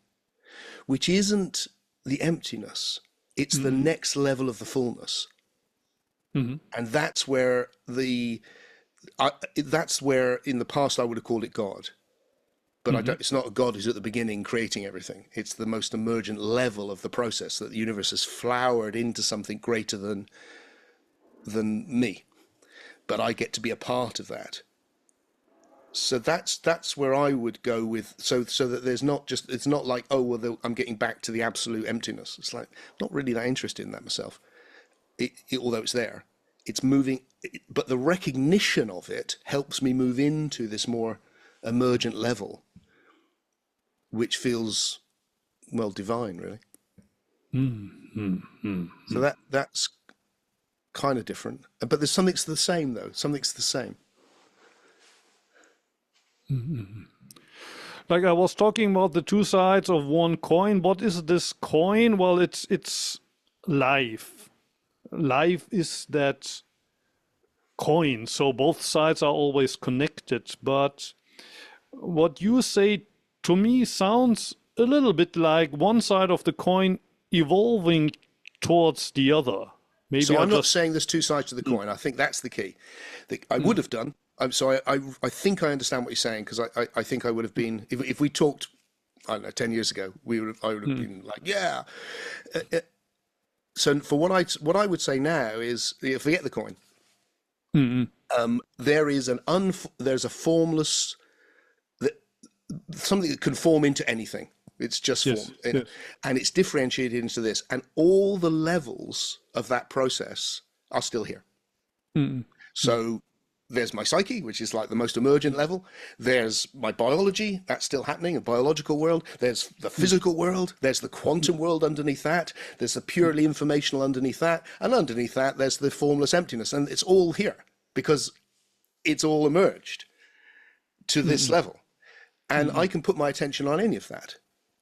which isn't the emptiness. It's the next level of the fullness. And that's where that's where in the past I would have called it God. But it's not a God who's at the beginning creating everything. It's the most emergent level of the process, that the universe has flowered into something greater than me. But I get to be a part of that. So that's where I would go with, so that there's not just, it's not like, oh, well, I'm getting back to the absolute emptiness. It's like, not really that interested in that myself, although it's there. It's moving, but the recognition of it helps me move into this more emergent level, which feels, well, divine, really. So that's kind of different. But there's something's the same, though. Something's the same. Like I was talking about the two sides of one coin. What is this coin? Well, it's life. Life is that coin. So both sides are always connected. But what you say to me sounds a little bit like one side of the coin evolving towards the other. Maybe so I'm not saying there's two sides to the coin. I think that's the key. I would have done. So I think I understand what you're saying, because I think I would have been, if we talked, I don't know, 10 years ago, I would have been like, yeah. So for what I would say now is, forget the coin. There's a formless, something that can form into anything. It's just form, and it's differentiated into this, and all the levels of that process are still here. So there's my psyche, which is like the most emergent level. There's my biology, that's still happening, a biological world. There's the physical world. There's the quantum world underneath that. There's the purely informational underneath that. And underneath that, there's the formless emptiness. And it's all here because it's all emerged to this level. And I can put my attention on any of that.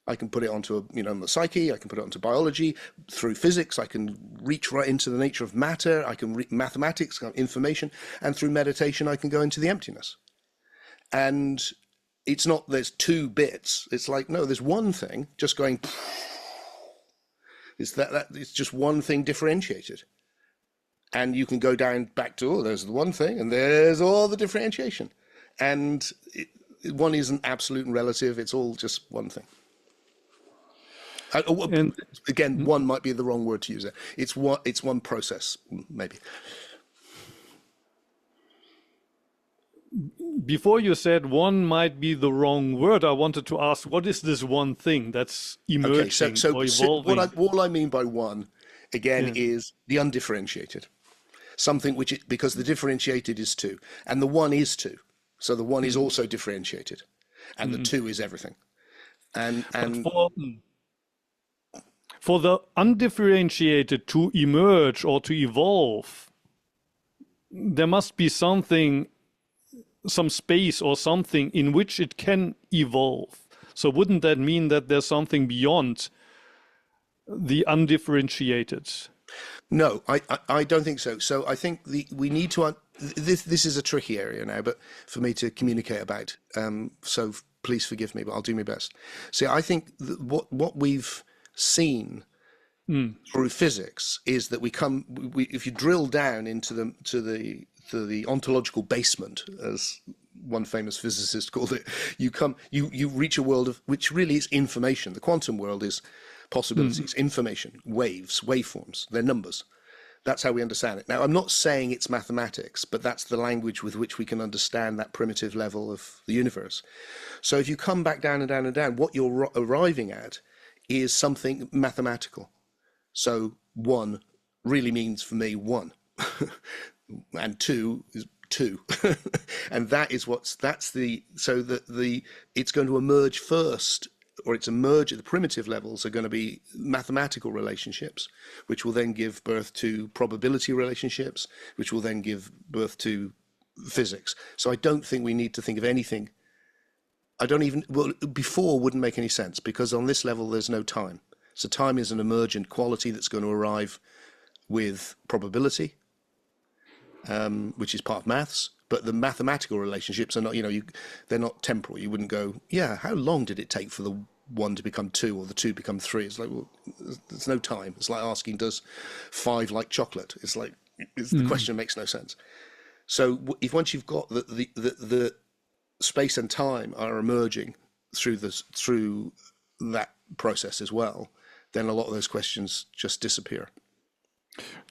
I can put it onto the psyche. I can put it onto biology. Through physics, I can reach right into the nature of matter. I can read mathematics, information, and through meditation, I can go into the emptiness. And it's not there's two bits. It's like, no, there's one thing just going. It's it's just one thing differentiated, and you can go down back to there's the one thing, and there's all the differentiation, and one isn't absolute and relative. It's all just one thing. And again, one might be the wrong word to use there. It's one process, maybe. Before you said one might be the wrong word, I wanted to ask, what is this one thing that's emerging or evolving? What I mean by one, again, is the undifferentiated. Something because the differentiated is two, and the one is two. So the one is also differentiated, and the two is everything. And for the undifferentiated to emerge or to evolve, there must be something, some space or something in which it can evolve. So wouldn't that mean that there's something beyond the undifferentiated? No, I don't think so. So I think we need to, this is a tricky area now, but for me to communicate about, so please forgive me, but I'll do my best. See, I think what we've seen through physics is that if you drill down into the ontological basement, as one famous physicist called it, you reach a world of which really is information. The quantum world is possibilities, information, waves, waveforms, they're numbers. That's how we understand it. Now, I'm not saying it's mathematics, but that's the language with which we can understand that primitive level of the universe. So if you come back down and down and down, what you're arriving at is something mathematical. So 1 really means for me 1, and 2 is 2, and it's going to emerge first, or it's emerge at the primitive levels are going to be mathematical relationships, which will then give birth to probability relationships, which will then give birth to physics. So I don't think we need to think of anything. Before wouldn't make any sense, because on this level there's no time. So time is an emergent quality that's going to arrive with probability, which is part of maths. But the mathematical relationships are not, they're not temporal. You wouldn't go, how long did it take for the 1 to become 2 or the 2 become 3? It's like, well, there's no time. It's like asking, does 5 like chocolate? It's like, the question makes no sense. So if once you've got the space and time are emerging through that process as well, then a lot of those questions just disappear.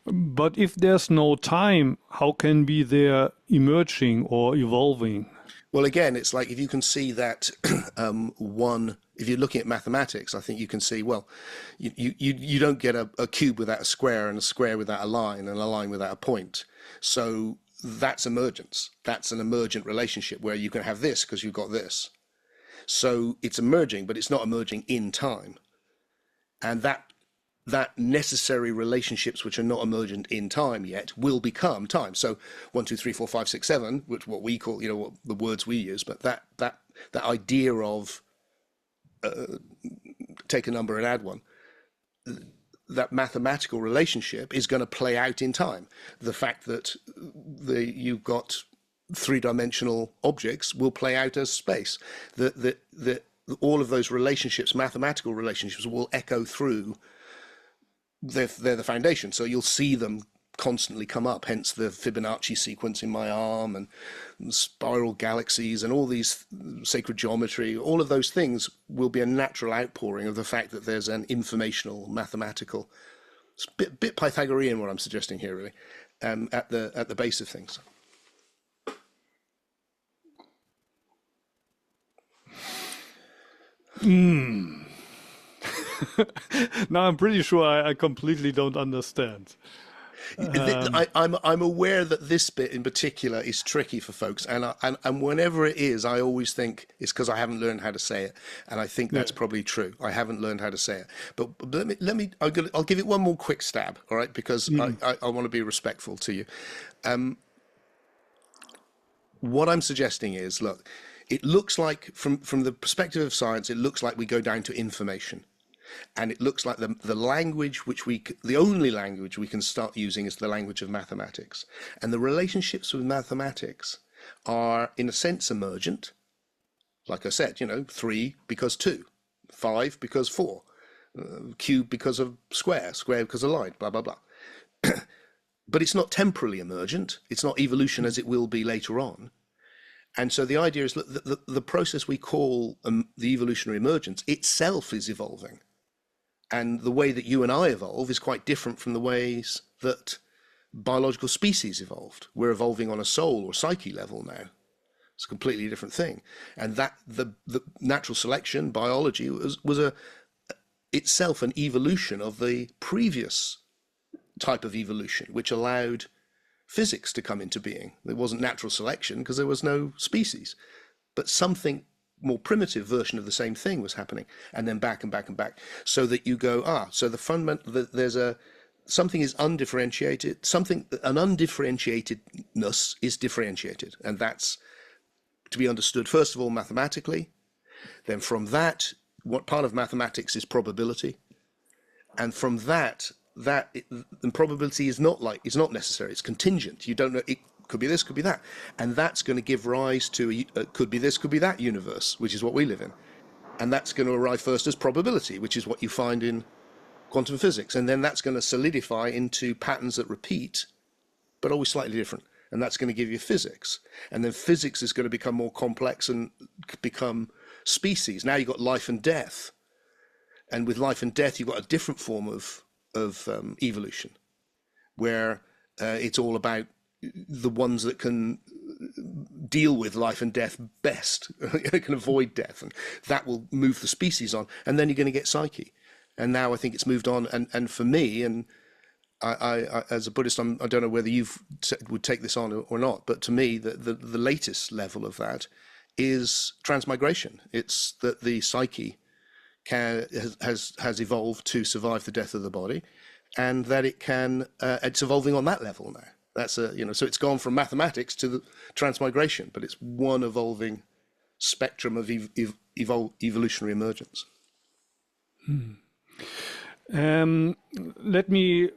But if there's no time, how can be there emerging or evolving? Well, again, it's like if you can see that if you're looking at mathematics, I think you can see, well, you don't get a cube without a square and a square without a line and a line without a point. So that's emergence. That's an emergent relationship where you can have this because you've got this. So it's emerging, but it's not emerging in time. And that necessary relationships which are not emergent in time yet will become time. So 1, 2, 3, 4, 5, 6, 7, which what we call, what the words we use, but that idea of take a number and add 1, that mathematical relationship is going to play out in time. The fact that you've got 3-dimensional objects will play out as space. All of those relationships, mathematical relationships, will echo through. They're the foundation, so you'll see them constantly come up, hence the Fibonacci sequence in my arm and spiral galaxies and all these sacred geometry. All of those things will be a natural outpouring of the fact that there's an informational, mathematical, it's a bit Pythagorean what I'm suggesting here, really, at the base of things. Now I'm pretty sure I completely don't understand. I'm aware that this bit in particular is tricky for folks, and whenever it is, I always think it's because I haven't learned how to say it, and I think that's probably true. I haven't learned how to say it, but I'll give it one more quick stab, all right? Because I want to be respectful to you. What I'm suggesting is, look, it looks like from the perspective of science, it looks like we go down to information. And it looks like the language the only language we can start using is the language of mathematics. And the relationships with mathematics are, in a sense, emergent. Like I said, 3 because 2, 5 because 4, cube because of square because of line, blah, blah, blah. But it's not temporally emergent. It's not evolution as it will be later on. And so the idea is that the process we call the evolutionary emergence itself is evolving. And the way that you and I evolve is quite different from the ways that biological species evolved. We're evolving on a soul or psyche level now. It's a completely different thing. And that the natural selection, biology, was itself an evolution of the previous type of evolution, which allowed physics to come into being. There wasn't natural selection because there was no species, but something more primitive version of the same thing was happening, and then back and back and back, so that you go, so the fundamental, something is undifferentiated, an undifferentiatedness is differentiated, and that's to be understood first of all mathematically. Then from that, what part of mathematics is probability, and from that and probability is not necessary, it's contingent. You don't know, it could be this, could be that, and that's going to give rise to could be this, could be that universe, which is what we live in, and that's going to arrive first as probability, which is what you find in quantum physics, and then that's going to solidify into patterns that repeat but always slightly different, and that's going to give you physics, and then physics is going to become more complex and become species. Now you've got life and death, and with life and death you've got a different form of evolution. where it's all about the ones that can deal with life and death best, can avoid death, and that will move the species on, and then you're going to get psyche. And now I think it's moved on, and for me, and I as a Buddhist, I don't know whether you would take this on or not, but to me, the latest level of that is transmigration. It's that the psyche has evolved to survive the death of the body, and that it's evolving on that level now. That's so it's gone from mathematics to the transmigration, but it's one evolving spectrum of evolutionary emergence. Let me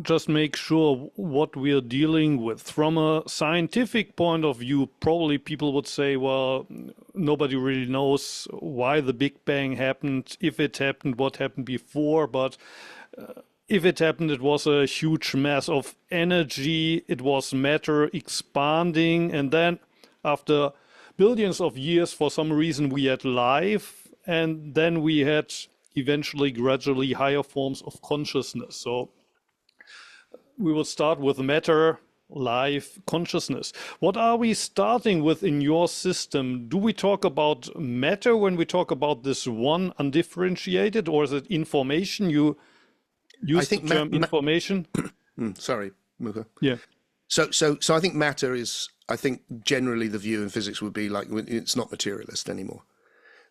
just make sure what we are dealing with. From a scientific point of view, probably people would say, well, nobody really knows why the Big Bang happened, if it happened, what happened before, but if it happened, it was a huge mass of energy, it was matter expanding, and then after billions of years, for some reason, we had life, and then we had eventually gradually higher forms of consciousness. So we will start with matter, life, consciousness. What are we starting with in your system? Do we talk about matter when we talk about this one undifferentiated, or is it information? You use the term information. Sorry, Muho. Yeah. So I think matter is, I think generally the view in physics would be like, it's not materialist anymore.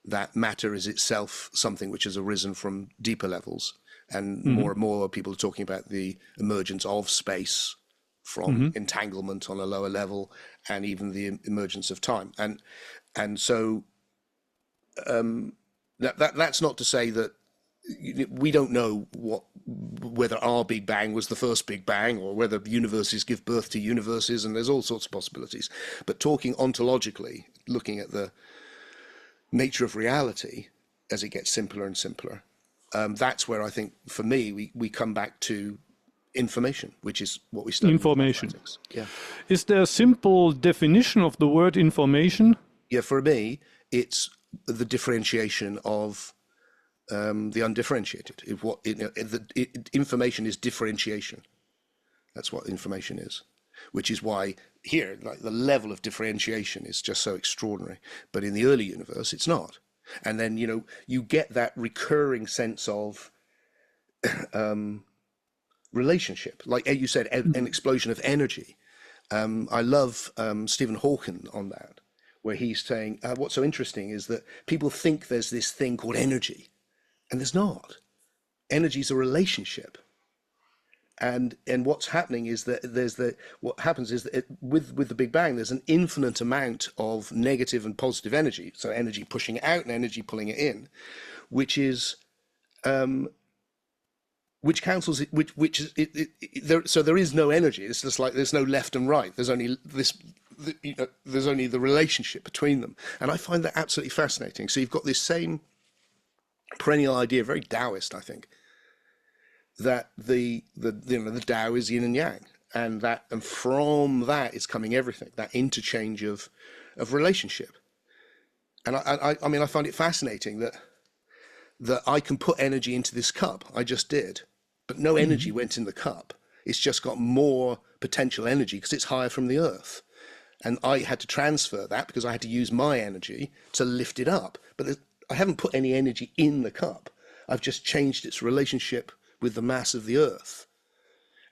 That matter is itself something which has arisen from deeper levels. And more people are talking about the emergence of space from entanglement on a lower level, and even the emergence of time. And so that's not to say that we don't know whether our Big Bang was the first Big Bang, or whether universes give birth to universes, and there's all sorts of possibilities. But talking ontologically, looking at the nature of reality as it gets simpler and simpler, that's where I think, for me, we come back to information, which is what we study. Information. Yeah. Is there a simple definition of the word information? Yeah, for me, it's the differentiation of the undifferentiated. Information is differentiation. That's what information is, which is why here, like, the level of differentiation is just so extraordinary. But in the early universe, it's not. And then, you get that recurring sense of relationship, like you said, an explosion of energy. I love Stephen Hawking on that, where he's saying, what's so interesting is that people think there's this thing called energy, and there's not. Energy is a relationship. And what's happening is that what happens is that with the Big Bang, there's an infinite amount of negative and positive energy. So energy pushing it out and energy pulling it in, which is which cancels it. So there is no energy. It's just like there's no left and right. There's only there's only the relationship between them. And I find that absolutely fascinating. So you've got this same perennial idea, very Taoist, I think, that the Tao is yin and yang, and from that is coming everything, that interchange of relationship. And I mean, I find it fascinating that I can put energy into this cup. I just did, but no energy went in the cup. It's just got more potential energy because it's higher from the earth. And I had to transfer that because I had to use my energy to lift it up. But I haven't put any energy in the cup. I've just changed its relationship with the mass of the earth.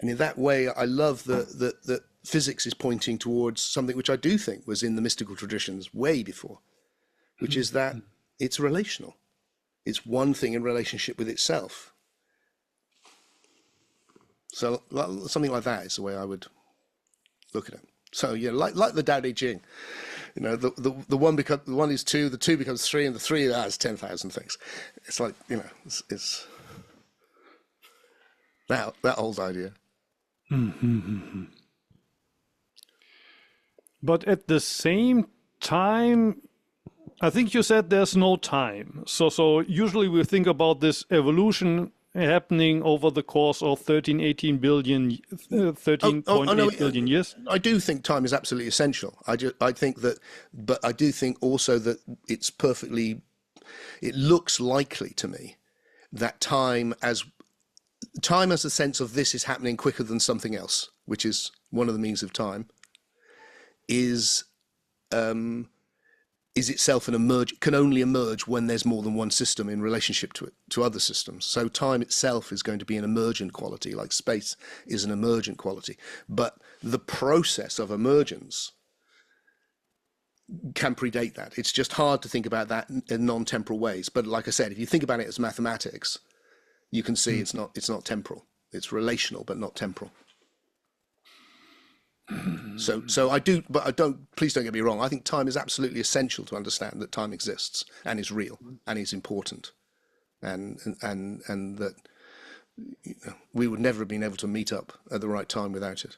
And in that way, I love that physics is pointing towards something which I do think was in the mystical traditions way before, which is that it's relational. It's one thing in relationship with itself. So something like that is the way I would look at it. So yeah, like the Tao Te Ching, the one is two, the two becomes three, and the three has 10,000 things. It's like, it's that old idea. But at the same time, I think you said there's no time. So usually we think about this evolution happening over the course of 13.8 billion years. I do think time is absolutely essential. I think that, but I do think also that it looks likely to me that time, as time as a sense of this is happening quicker than something else, which is one of the meanings of time, is itself can only emerge when there's more than one system in relationship to other systems. So time itself is going to be an emergent quality, like space is an emergent quality. But the process of emergence can predate that. It's just hard to think about that in non-temporal ways. But like I said, if you think about it as mathematics, you can see it's not temporal. It's relational, but not temporal. So I do, but I don't. Please don't get me wrong. I think time is absolutely essential to understand that time exists and is real and is important, and that we would never have been able to meet up at the right time without it.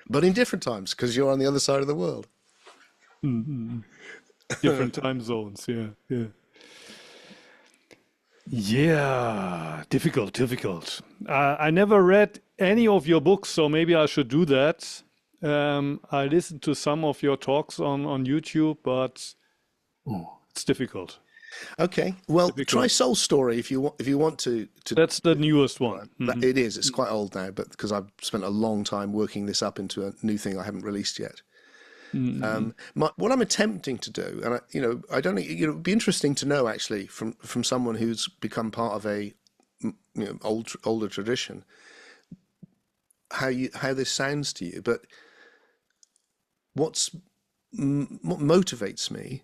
But in different times, because you're on the other side of the world. Different time zones. Yeah, difficult. I never read any of your books, so maybe I should do that. I listened to some of your talks on YouTube, but it's difficult. Okay, well, try Soul Story if you want to. That's the newest one. It is. It's quite old now, but because I've spent a long time working this up into a new thing I haven't released yet. What I'm attempting to do, and I don't know, it'd be interesting to know actually from someone who's become part of a older tradition, how this sounds to you. But what motivates me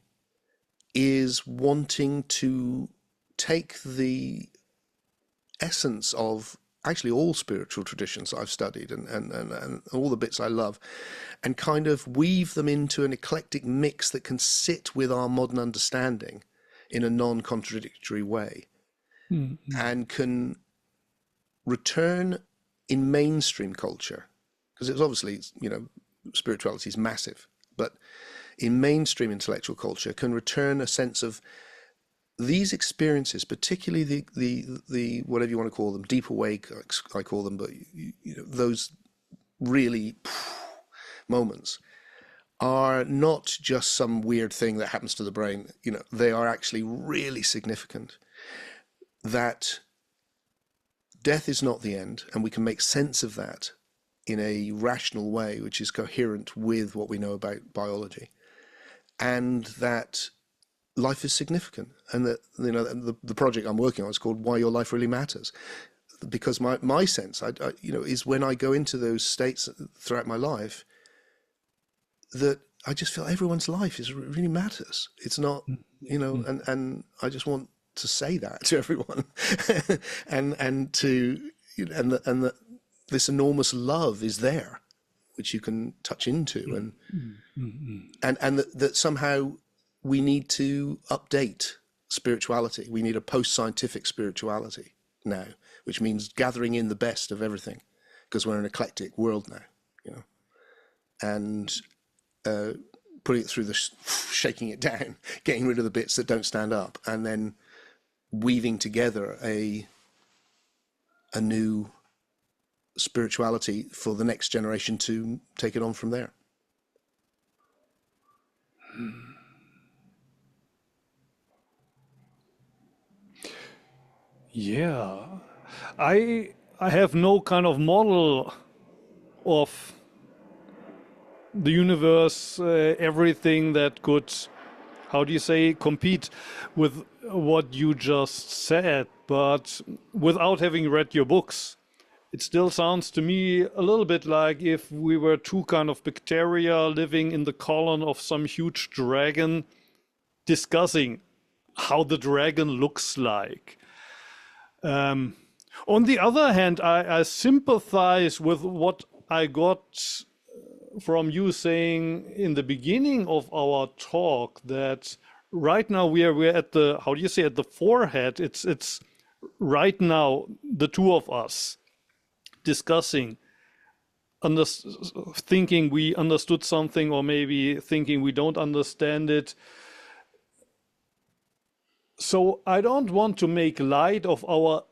is wanting to take the essence of actually all spiritual traditions I've studied and all the bits I love, and kind of weave them into an eclectic mix that can sit with our modern understanding in a non-contradictory way, and can return in mainstream culture, because it's obviously, spirituality is massive, but in mainstream intellectual culture can return a sense of these experiences, particularly the whatever you want to call them, deep awake, I call them, but those really moments are not just some weird thing that happens to the brain. They are actually really significant. That death is not the end, and we can make sense of that in a rational way, which is coherent with what we know about biology, and that life is significant, and that the project I'm working on is called Why Your Life Really Matters, because my sense is when I go into those states throughout my life, that I just feel everyone's life really matters. It's not, and I just want to say that to everyone, and that this enormous love is there, which you can touch into, and that somehow we need to update spirituality. We need a post-scientific spirituality now, which means gathering in the best of everything, because we're an eclectic world now, and putting it through shaking it down, getting rid of the bits that don't stand up, and then weaving together a new spirituality for the next generation to take it on from there. Yeah, I have no kind of model of the universe, everything that could, how do you say, compete with what you just said. But without having read your books, it still sounds to me a little bit like if we were two kind of bacteria living in the colon of some huge dragon, discussing how the dragon looks like. On the other hand, I sympathize with what I got from you saying in the beginning of our talk, that right now we're at the, how do you say, at the forehead. It's right now the two of us discussing, thinking we understood something, or maybe thinking we don't understand it. So I don't want to make light of our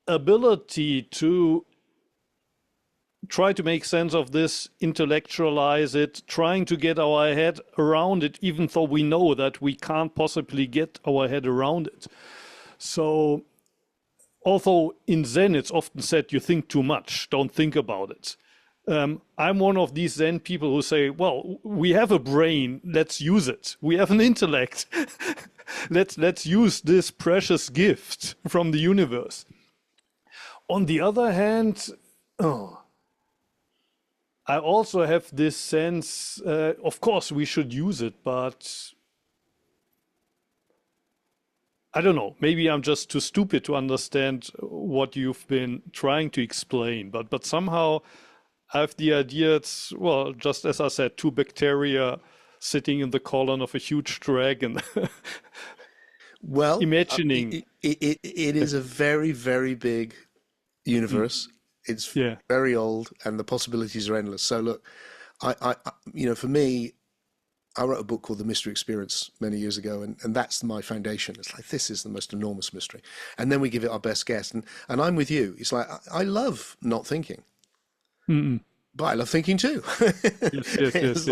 ability to try to make sense of this, intellectualize it, trying to get our head around it, even though we know that we can't possibly get our head around it. So although in Zen it's often said you think too much, don't think about it. I'm one of these Zen people who say, well, we have a brain, let's use it. We have an intellect. let's use this precious gift from the universe. On the other hand, I also have this sense, of course we should use it, but I don't know, maybe I'm just too stupid to understand what you've been trying to explain, but somehow I have the idea it's, well, just as I said, two bacteria sitting in the colon of a huge dragon. Well, imagining. It is a very, very big universe. It's very old and the possibilities are endless. So look, for me, I wrote a book called The Mystery Experience many years ago, and that's my foundation. It's like, this is the most enormous mystery. And then we give it our best guess. And I'm with you. It's like, I love not thinking. But I love thinking too. Yes.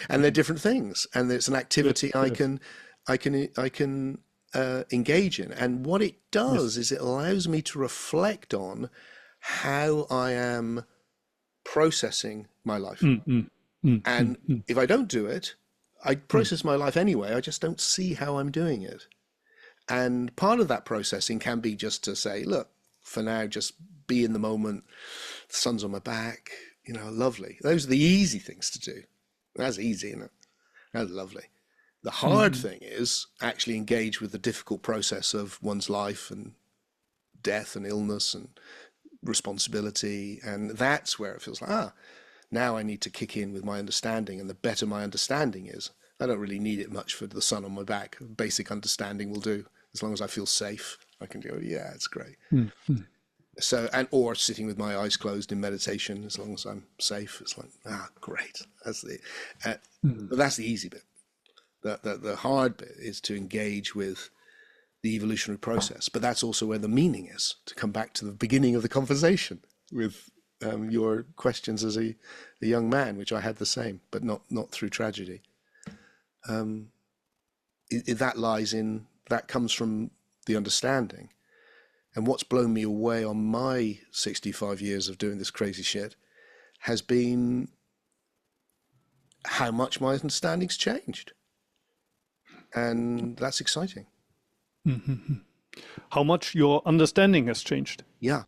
And they're different things, and it's an activity I can engage in. And what it does is it allows me to reflect on how I am processing my life. And if I don't do it, I process my life anyway. I just don't see how I'm doing it. And part of that processing can be just to say, look, for now, just be in the moment. The sun's on my back, lovely. Those are the easy things to do. That's easy, isn't it? That's lovely. The hard thing is actually engage with the difficult process of one's life and death and illness and responsibility. And that's where it feels like, now I need to kick in with my understanding. And the better my understanding is, I don't really need it much for the sun on my back. Basic understanding will do. As long as I feel safe, I can go, yeah, it's great. So, or sitting with my eyes closed in meditation, as long as I'm safe, it's like, great. That's but that's the easy bit. The hard bit is to engage with the evolutionary process. But that's also where the meaning is, to come back to the beginning of the conversation with your questions as a young man, which I had the same, but not through tragedy. That comes from the understanding. And what's blown me away on my 65 years of doing this crazy shit has been how much my understanding's changed. And that's exciting. How much your understanding has changed. Yeah.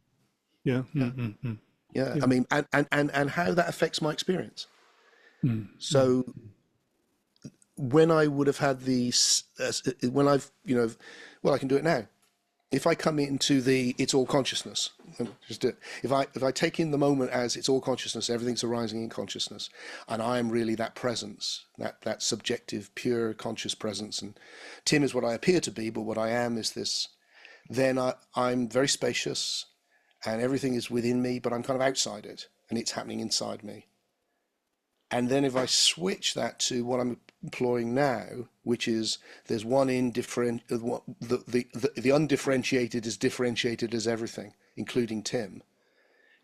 Yeah. I mean, and how that affects my experience. So when I would have had these, when I've, I can do it now. If I come into it's all consciousness, just do it. If I take in the moment as it's all consciousness, everything's arising in consciousness, and I am really that presence, that subjective, pure conscious presence, and Tim is what I appear to be, but what I am is this, then I'm very spacious, and everything is within me, but I'm kind of outside it, and it's happening inside me. And then if I switch that to what I'm employing now, which is there's one the undifferentiated is differentiated as everything, including Tim.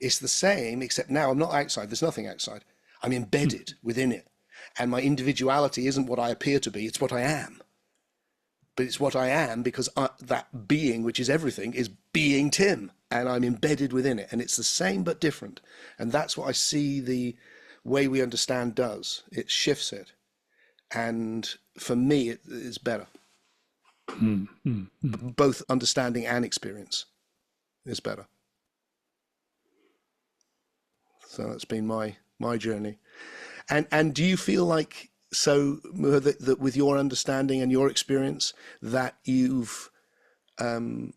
It's the same, except now I'm not outside. There's nothing outside. I'm embedded within it. And my individuality isn't what I appear to be. It's what I am. But it's what I am because that being, which is everything, is being Tim. And I'm embedded within it. And it's the same but different. And that's what I see the way we understand does. It shifts it. And for me, it is better. Both understanding and experience is better. So that's been my journey. And do you feel like, so that with your understanding and your experience, that you've that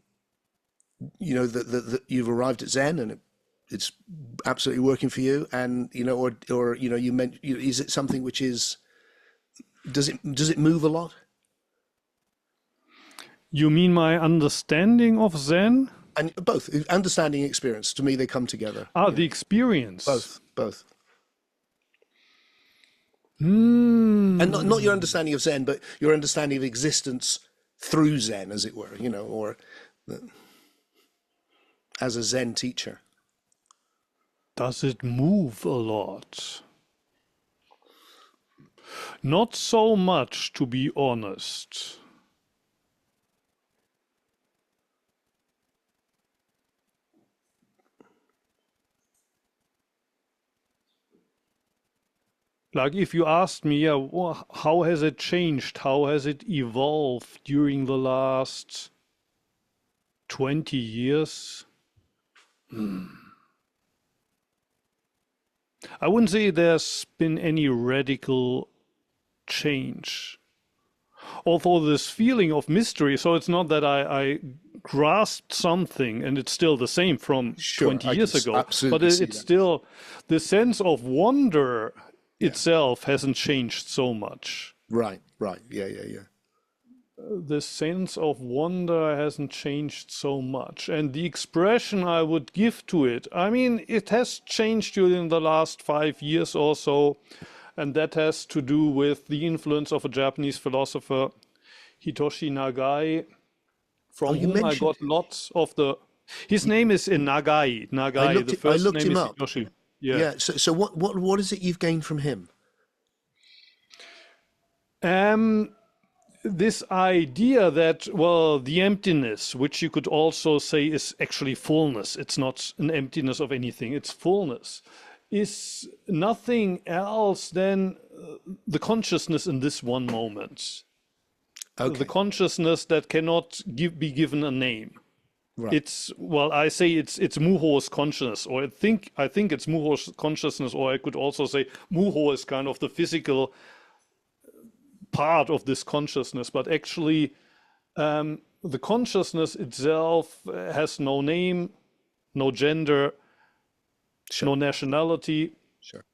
you've arrived at Zen and it's absolutely working for you, and or you meant, is it something which is, does it move a lot? You mean my understanding of Zen? And both understanding and experience, to me they come together. The experience. Both. And not your understanding of Zen, but your understanding of existence through Zen, as it were, or as a Zen teacher. Does it move a lot? Not so much, to be honest. Like if you asked me, yeah, how has it changed? How has it evolved during the last 20 years? I wouldn't say there's been any radical change. Although this feeling of mystery, so it's not that I grasped something and it's still the same from Sure, 20 years ago, absolutely but see it's that. still the sense of wonder itself hasn't changed so much. Right, right. Yeah, yeah, yeah. The sense of wonder hasn't changed so much. And the expression I would give to it, I mean, it has changed during the last 5 years or so. And that has to do with the influence of a Japanese philosopher, Hitoshi Nagai, Oh, from you whom I mentioned got him. lots of the. His name is Nagai. Nagai. The I first looked name him is up. Hitoshi. Yeah. Yeah. So what is it you've gained from him? Um, this idea that, well, the emptiness, which you could also say is actually fullness, it's not an emptiness of anything, it's fullness, is nothing else than the consciousness in this one moment. The Okay. consciousness that cannot be given a name. Right. It's, well, I say it's Muho's consciousness, or I think it's Muho's consciousness, or I could also say Muho is kind of the physical part of this consciousness, but actually the consciousness itself has no name, no gender, Sure. no nationality, Sure.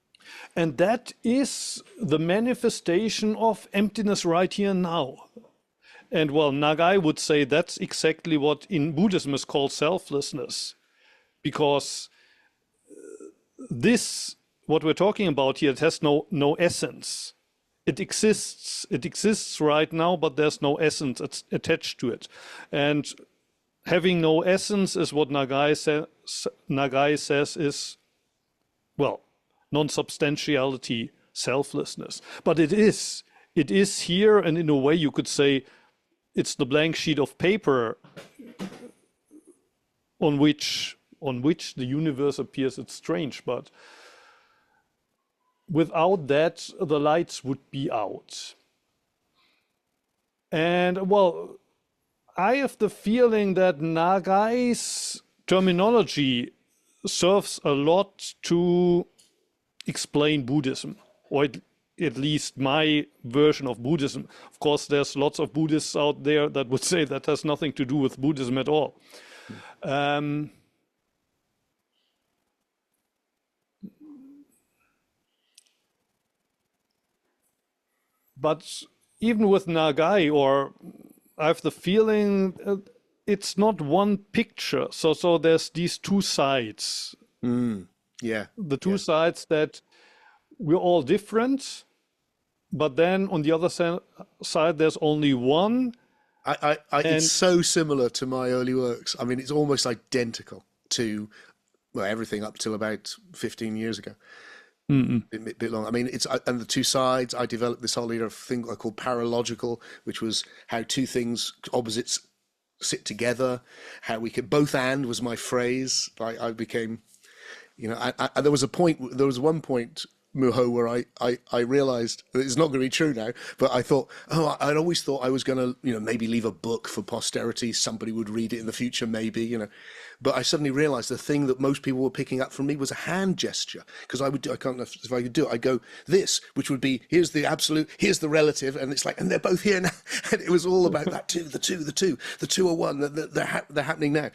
and that is the manifestation of emptiness right here and now. And well, Nagai would say that's exactly what in Buddhism is called selflessness, because this, what we're talking about here, it has no essence. It exists right now, but there's no essence attached to it. And having no essence is what Nagai says is, well, non-substantiality, selflessness. But it is here, and in a way you could say it's the blank sheet of paper on which the universe appears. It's strange, but without that, the lights would be out. And well, I have the feeling that Nagai's terminology serves a lot to explain Buddhism, or at least my version of Buddhism. Of course, there's lots of Buddhists out there that would say that has nothing to do with Buddhism at all. But even with Nagai, or I have the feeling it's not one picture. So there's these two sides. Yeah. The two sides that we're all different, but then on the other side, there's only one. It's so similar to my early works. I mean, it's almost identical to, well, everything up till about 15 years ago. Bit long. I mean, it's and the two sides. I developed this whole thing I call paralogical, which was how two things, opposites, sit together. How we could both and was my phrase. I became, you know, there was one point, Muho, where I realized that it's not going to be true now, but I thought, I'd always thought I was going to, you know, maybe leave a book for posterity. Somebody would read it in the future, maybe, you know. But I suddenly realized the thing that most people were picking up from me was a hand gesture, because I can't know if I could do it. I go this, which would be, here's the absolute, here's the relative, and it's like, and they're both here now. And it was all about that too, the two are one, they're happening now.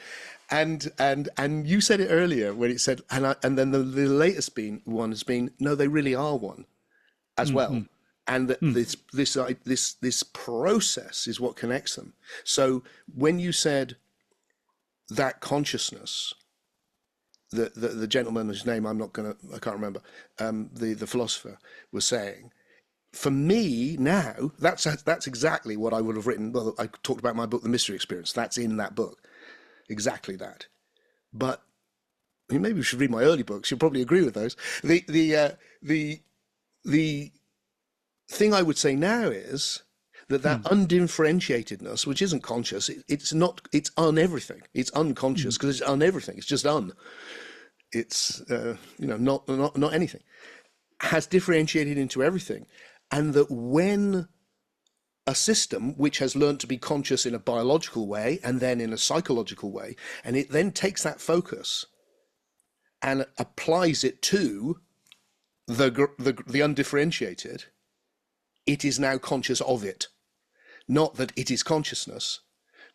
And you said it earlier when it said, and then the latest one has been, no, they really are one as well. And that this process is what connects them. So when you said that consciousness, the gentleman whose name I can't remember, the philosopher was saying, for me now, that's exactly what I would have written. Well, I talked about my book, The Mystery Experience. That's in that book. Exactly that. But I mean, maybe we should read my early books. You'll probably agree with those. The thing I would say now is that undifferentiatedness, which isn't conscious, it's on everything. It's unconscious because it's on everything. It's just it's not anything. has differentiated into everything, and that when a system which has learned to be conscious in a biological way and then in a psychological way, and it then takes that focus and applies it to the undifferentiated, it is now conscious of it. Not that it is consciousness,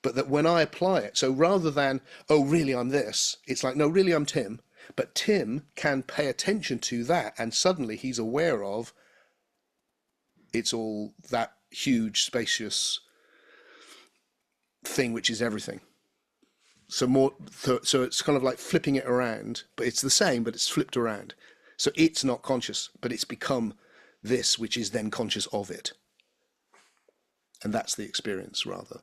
but that when I apply it, so rather than, oh, really, I'm this, it's like, no, really, I'm Tim. But Tim can pay attention to that, and suddenly he's aware of it's all that huge, spacious thing, which is everything. So it's kind of like flipping it around, but it's the same, but it's flipped around. So it's not conscious, but it's become this, which is then conscious of it. And that's the experience, rather.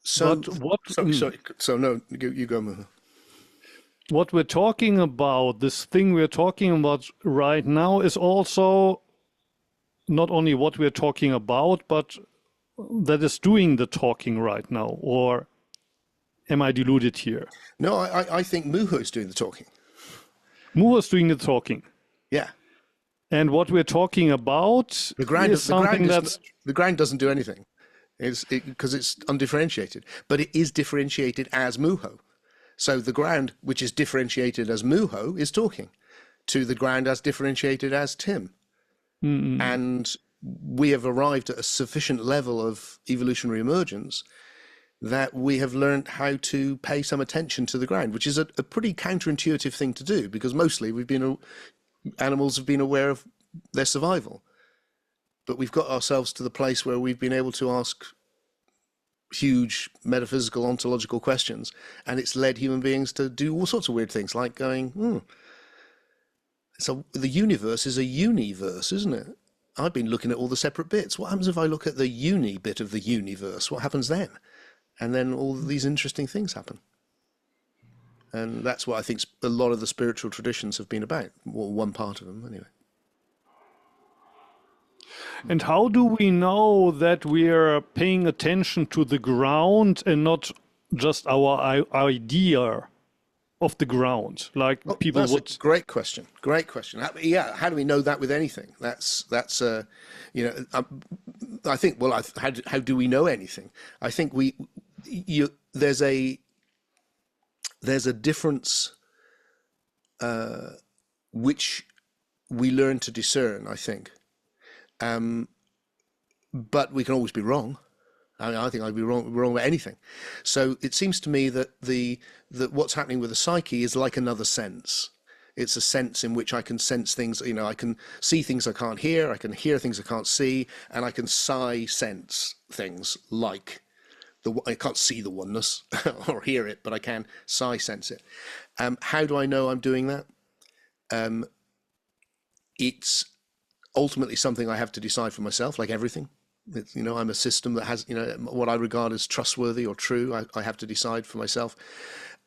So, But what? So no, you go, Muho. What we're talking about, this thing we're talking about right now, is also not only what we're talking about, but that is doing the talking right now. Or am I deluded here? No, I think Muho is doing the talking. Muho is doing the talking. Yeah. And what we're talking about The ground, is something the ground doesn't do anything. Because it's undifferentiated, but it is differentiated as Muho. So the ground, which is differentiated as Muho, is talking to the ground as differentiated as Tim. And we have arrived at a sufficient level of evolutionary emergence that we have learned how to pay some attention to the ground, which is a pretty counterintuitive thing to do, because mostly animals have been aware of their survival. But we've got ourselves to the place where we've been able to ask huge metaphysical, ontological questions, and it's led human beings to do all sorts of weird things, like going, so the universe is a universe, isn't it? I've been looking at all the separate bits. What happens if I look at the uni bit of the universe? What happens then? And then all these interesting things happen. And that's what I think a lot of the spiritual traditions have been about, or one part of them anyway. And how do we know that we are paying attention to the ground and not just our idea of the ground? Like people that's would. A great question. Great question. How do we know that with anything? That's I think. Well, how do we know anything? I think there's a difference which we learn to discern, I think. But we can always be wrong. I think I'd be wrong about anything. So it seems to me that that what's happening with the psyche is like another sense. It's a sense in which I can sense things. I can see things I can't hear. I can hear things I can't see, and I can sense things like I can't see the oneness or hear it, but I can sense it. How do I know I'm doing that? It's ultimately something I have to decide for myself, like everything. I'm a system that has, what I regard as trustworthy or true. I have to decide for myself,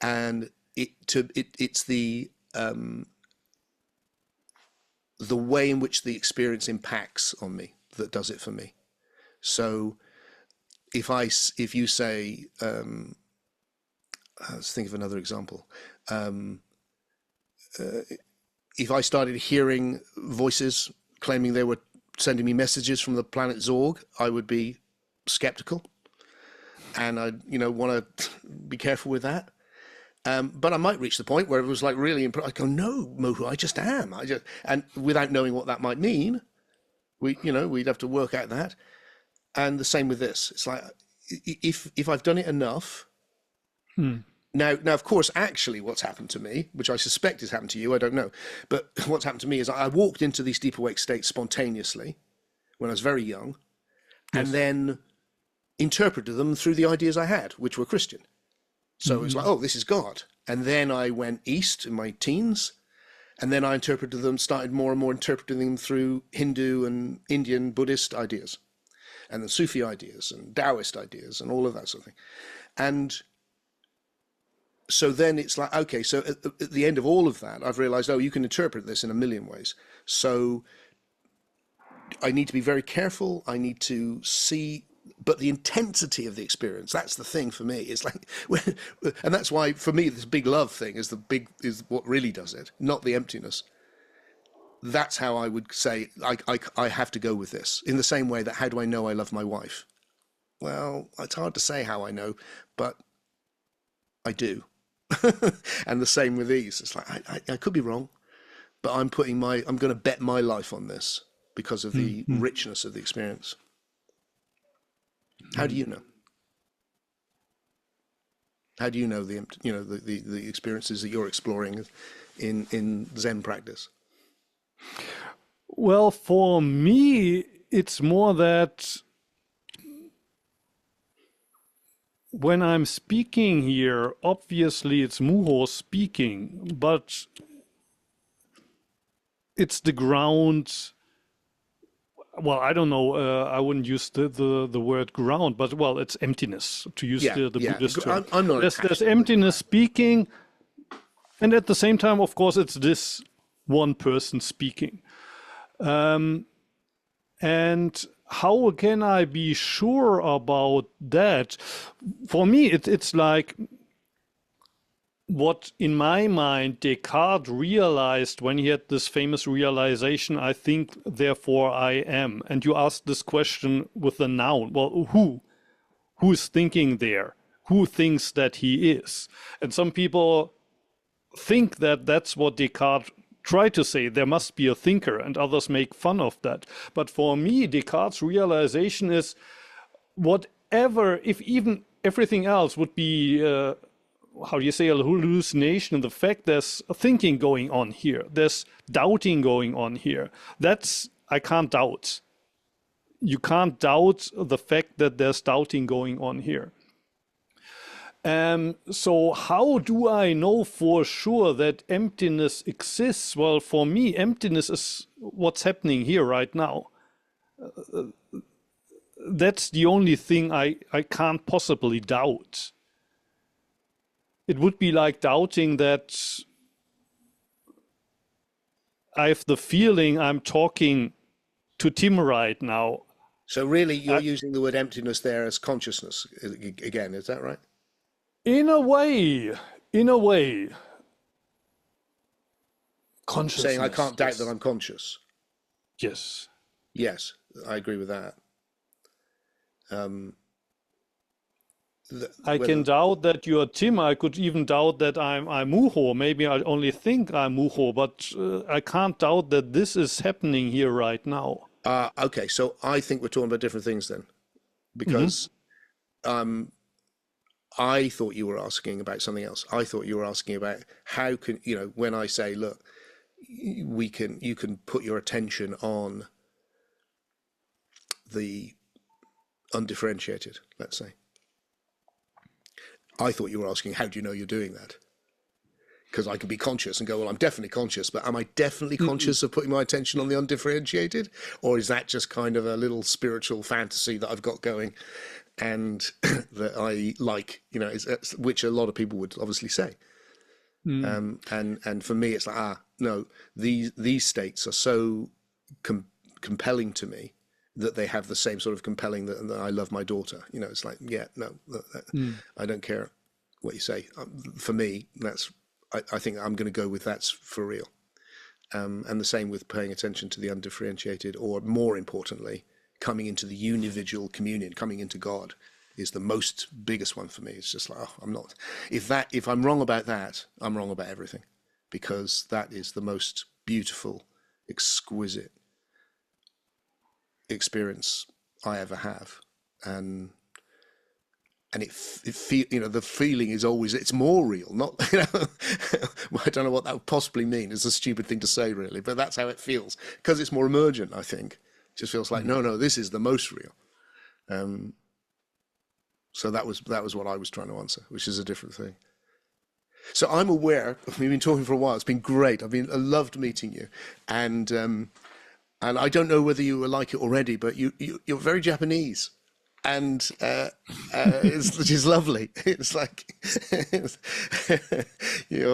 and it's the way in which the experience impacts on me that does it for me. So if you say, let's think of another example. If I started hearing voices claiming they were sending me messages from the planet Zorg, I would be skeptical, and I'd want to be careful with that. But I might reach the point where it was like really I go, no, Muho, I just am. And without knowing what that might mean, we'd have to work out that. And the same with this. It's like if I've done it enough. Now, of course, actually what's happened to me, which I suspect has happened to you, I don't know, but what's happened to me is I walked into these deep awake states spontaneously when I was very young, and then interpreted them through the ideas I had, which were Christian. So it was like, oh, this is God. And then I went east in my teens, and then I started more and more interpreting them through Hindu and Indian Buddhist ideas. and the Sufi ideas and Taoist ideas and all of that sort of thing. And so then it's like, okay, so at the end of all of that, I've realized, oh, you can interpret this in a million ways. So I need to be very careful. I need to see, but the intensity of the experience, that's the thing for me. It's like, and that's why for me, this big love thing is what really does it, not the emptiness. That's how I would say, I have to go with this. In the same way that, how do I know I love my wife? Well, it's hard to say how I know, but I do. And the same with these. It's like, I could be wrong, but I'm going to bet my life on this because of the richness of the experience. How do you know? How do you know the experiences that you're exploring in Zen practice? Well, for me, it's more that when I'm speaking here, obviously it's Muho speaking, but it's the ground. Well, I don't know. I wouldn't use the word ground, but well, it's emptiness, to use the Buddhist term. I'm not. There's emptiness speaking, and at the same time, of course, it's this one person speaking. And how can I be sure about that? For me, it's like what in my mind Descartes realized when he had this famous realization, I think, therefore I am. And you asked this question with the noun. Well, who is thinking there? Who thinks that he is? And some people think that that's what Descartes try to say, there must be a thinker, and others make fun of that. But for me, Descartes' realization is whatever, if even everything else would be, how do you say, a hallucination, the fact there's thinking going on here, there's doubting going on here, I can't doubt. You can't doubt the fact that there's doubting going on here. So how do I know for sure that emptiness exists? Well, for me, emptiness is what's happening here right now. That's the only thing I can't possibly doubt. It would be like doubting that I have the feeling I'm talking to Tim right now. So really, you're using the word emptiness there as consciousness again, is that right? In a way, consciousness. Saying I can't doubt that I'm conscious. Yes. Yes, I agree with that. I can doubt that you're Tim. I could even doubt that I'm Muho. Maybe I only think I'm Muho, but I can't doubt that this is happening here right now. Okay, so I think we're talking about different things then, because I thought you were asking about something else. I thought you were asking about how can, when I say, look, you can put your attention on the undifferentiated, let's say. I thought you were asking, how do you know you're doing that? Because I can be conscious and go, well, I'm definitely conscious, but am I definitely conscious of putting my attention on the undifferentiated? Or is that just kind of a little spiritual fantasy that I've got going and that I like, which a lot of people would obviously say. And for me, it's like, no, these states are so compelling to me that they have the same sort of compelling that I love my daughter. It's like, yeah, no, I don't care what you say. For me, I think I'm going to go with that's for real. And the same with paying attention to the undifferentiated, or more importantly, coming into the unividual communion, coming into God, is the biggest one for me. It's just like, I'm not. If I'm wrong about that, I'm wrong about everything, because that is the most beautiful, exquisite experience I ever have, and the feeling is always, it's more real. Not, I don't know what that would possibly mean. It's a stupid thing to say, really, but that's how it feels because it's more emergent. I think. Just feels like no, this is the most real. So that was what I was trying to answer, which is a different thing. So I'm aware. We've been talking for a while. It's been great. I loved meeting you, and And I don't know whether you were like it already, but you're very Japanese, and which is lovely. It's like you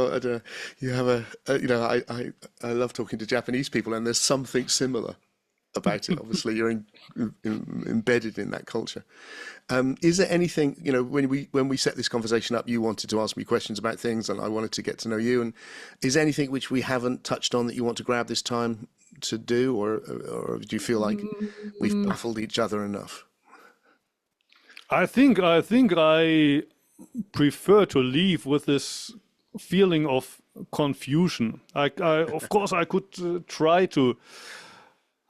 have I love talking to Japanese people, and there's something similar about it. Obviously, you're embedded in that culture. Is there anything, when we set this conversation up, you wanted to ask me questions about things, and I wanted to get to know you. And is there anything which we haven't touched on that you want to grab this time to do, or do you feel like we've baffled each other enough? I think I prefer to leave with this feeling of confusion. Of course, I could try to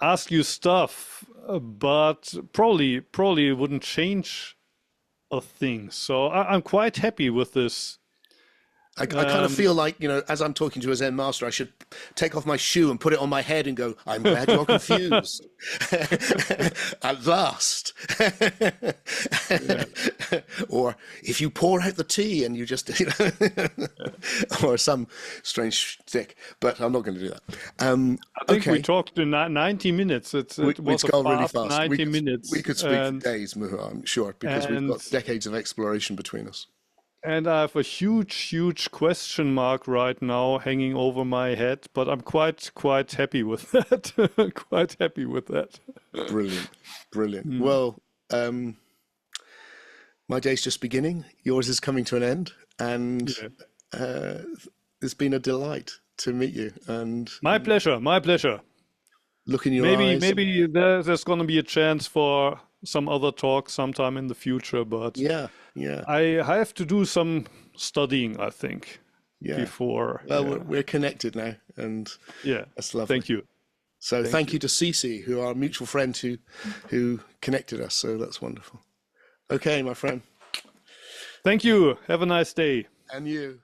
ask you stuff, but probably it wouldn't change a thing. So I'm quite happy with this. I kind of feel like, as I'm talking to a Zen master, I should take off my shoe and put it on my head and go, I'm glad you're confused. At last. Yeah. Or if you pour out the tea and you just, or some strange stick, but I'm not going to do that. I think we talked in 90 minutes. It was gone really fast fast. 90 minutes. We could speak for days, Muho, I'm sure, because we've got decades of exploration between us. And I have a huge question mark right now hanging over my head, but I'm quite happy with that. Quite happy with that. Brilliant. Well, my day's just beginning. Yours is coming to an end, and it's been a delight to meet you. And my pleasure. Look in your eyes. Maybe there's going to be a chance for some other talk sometime in the future, but yeah. I have to do some studying, I think, before. Well, we're connected now, and that's lovely. Thank you. So thank you to Cece, who are a mutual friend who connected us. So that's wonderful. Okay, my friend. Thank you. Have a nice day. And you.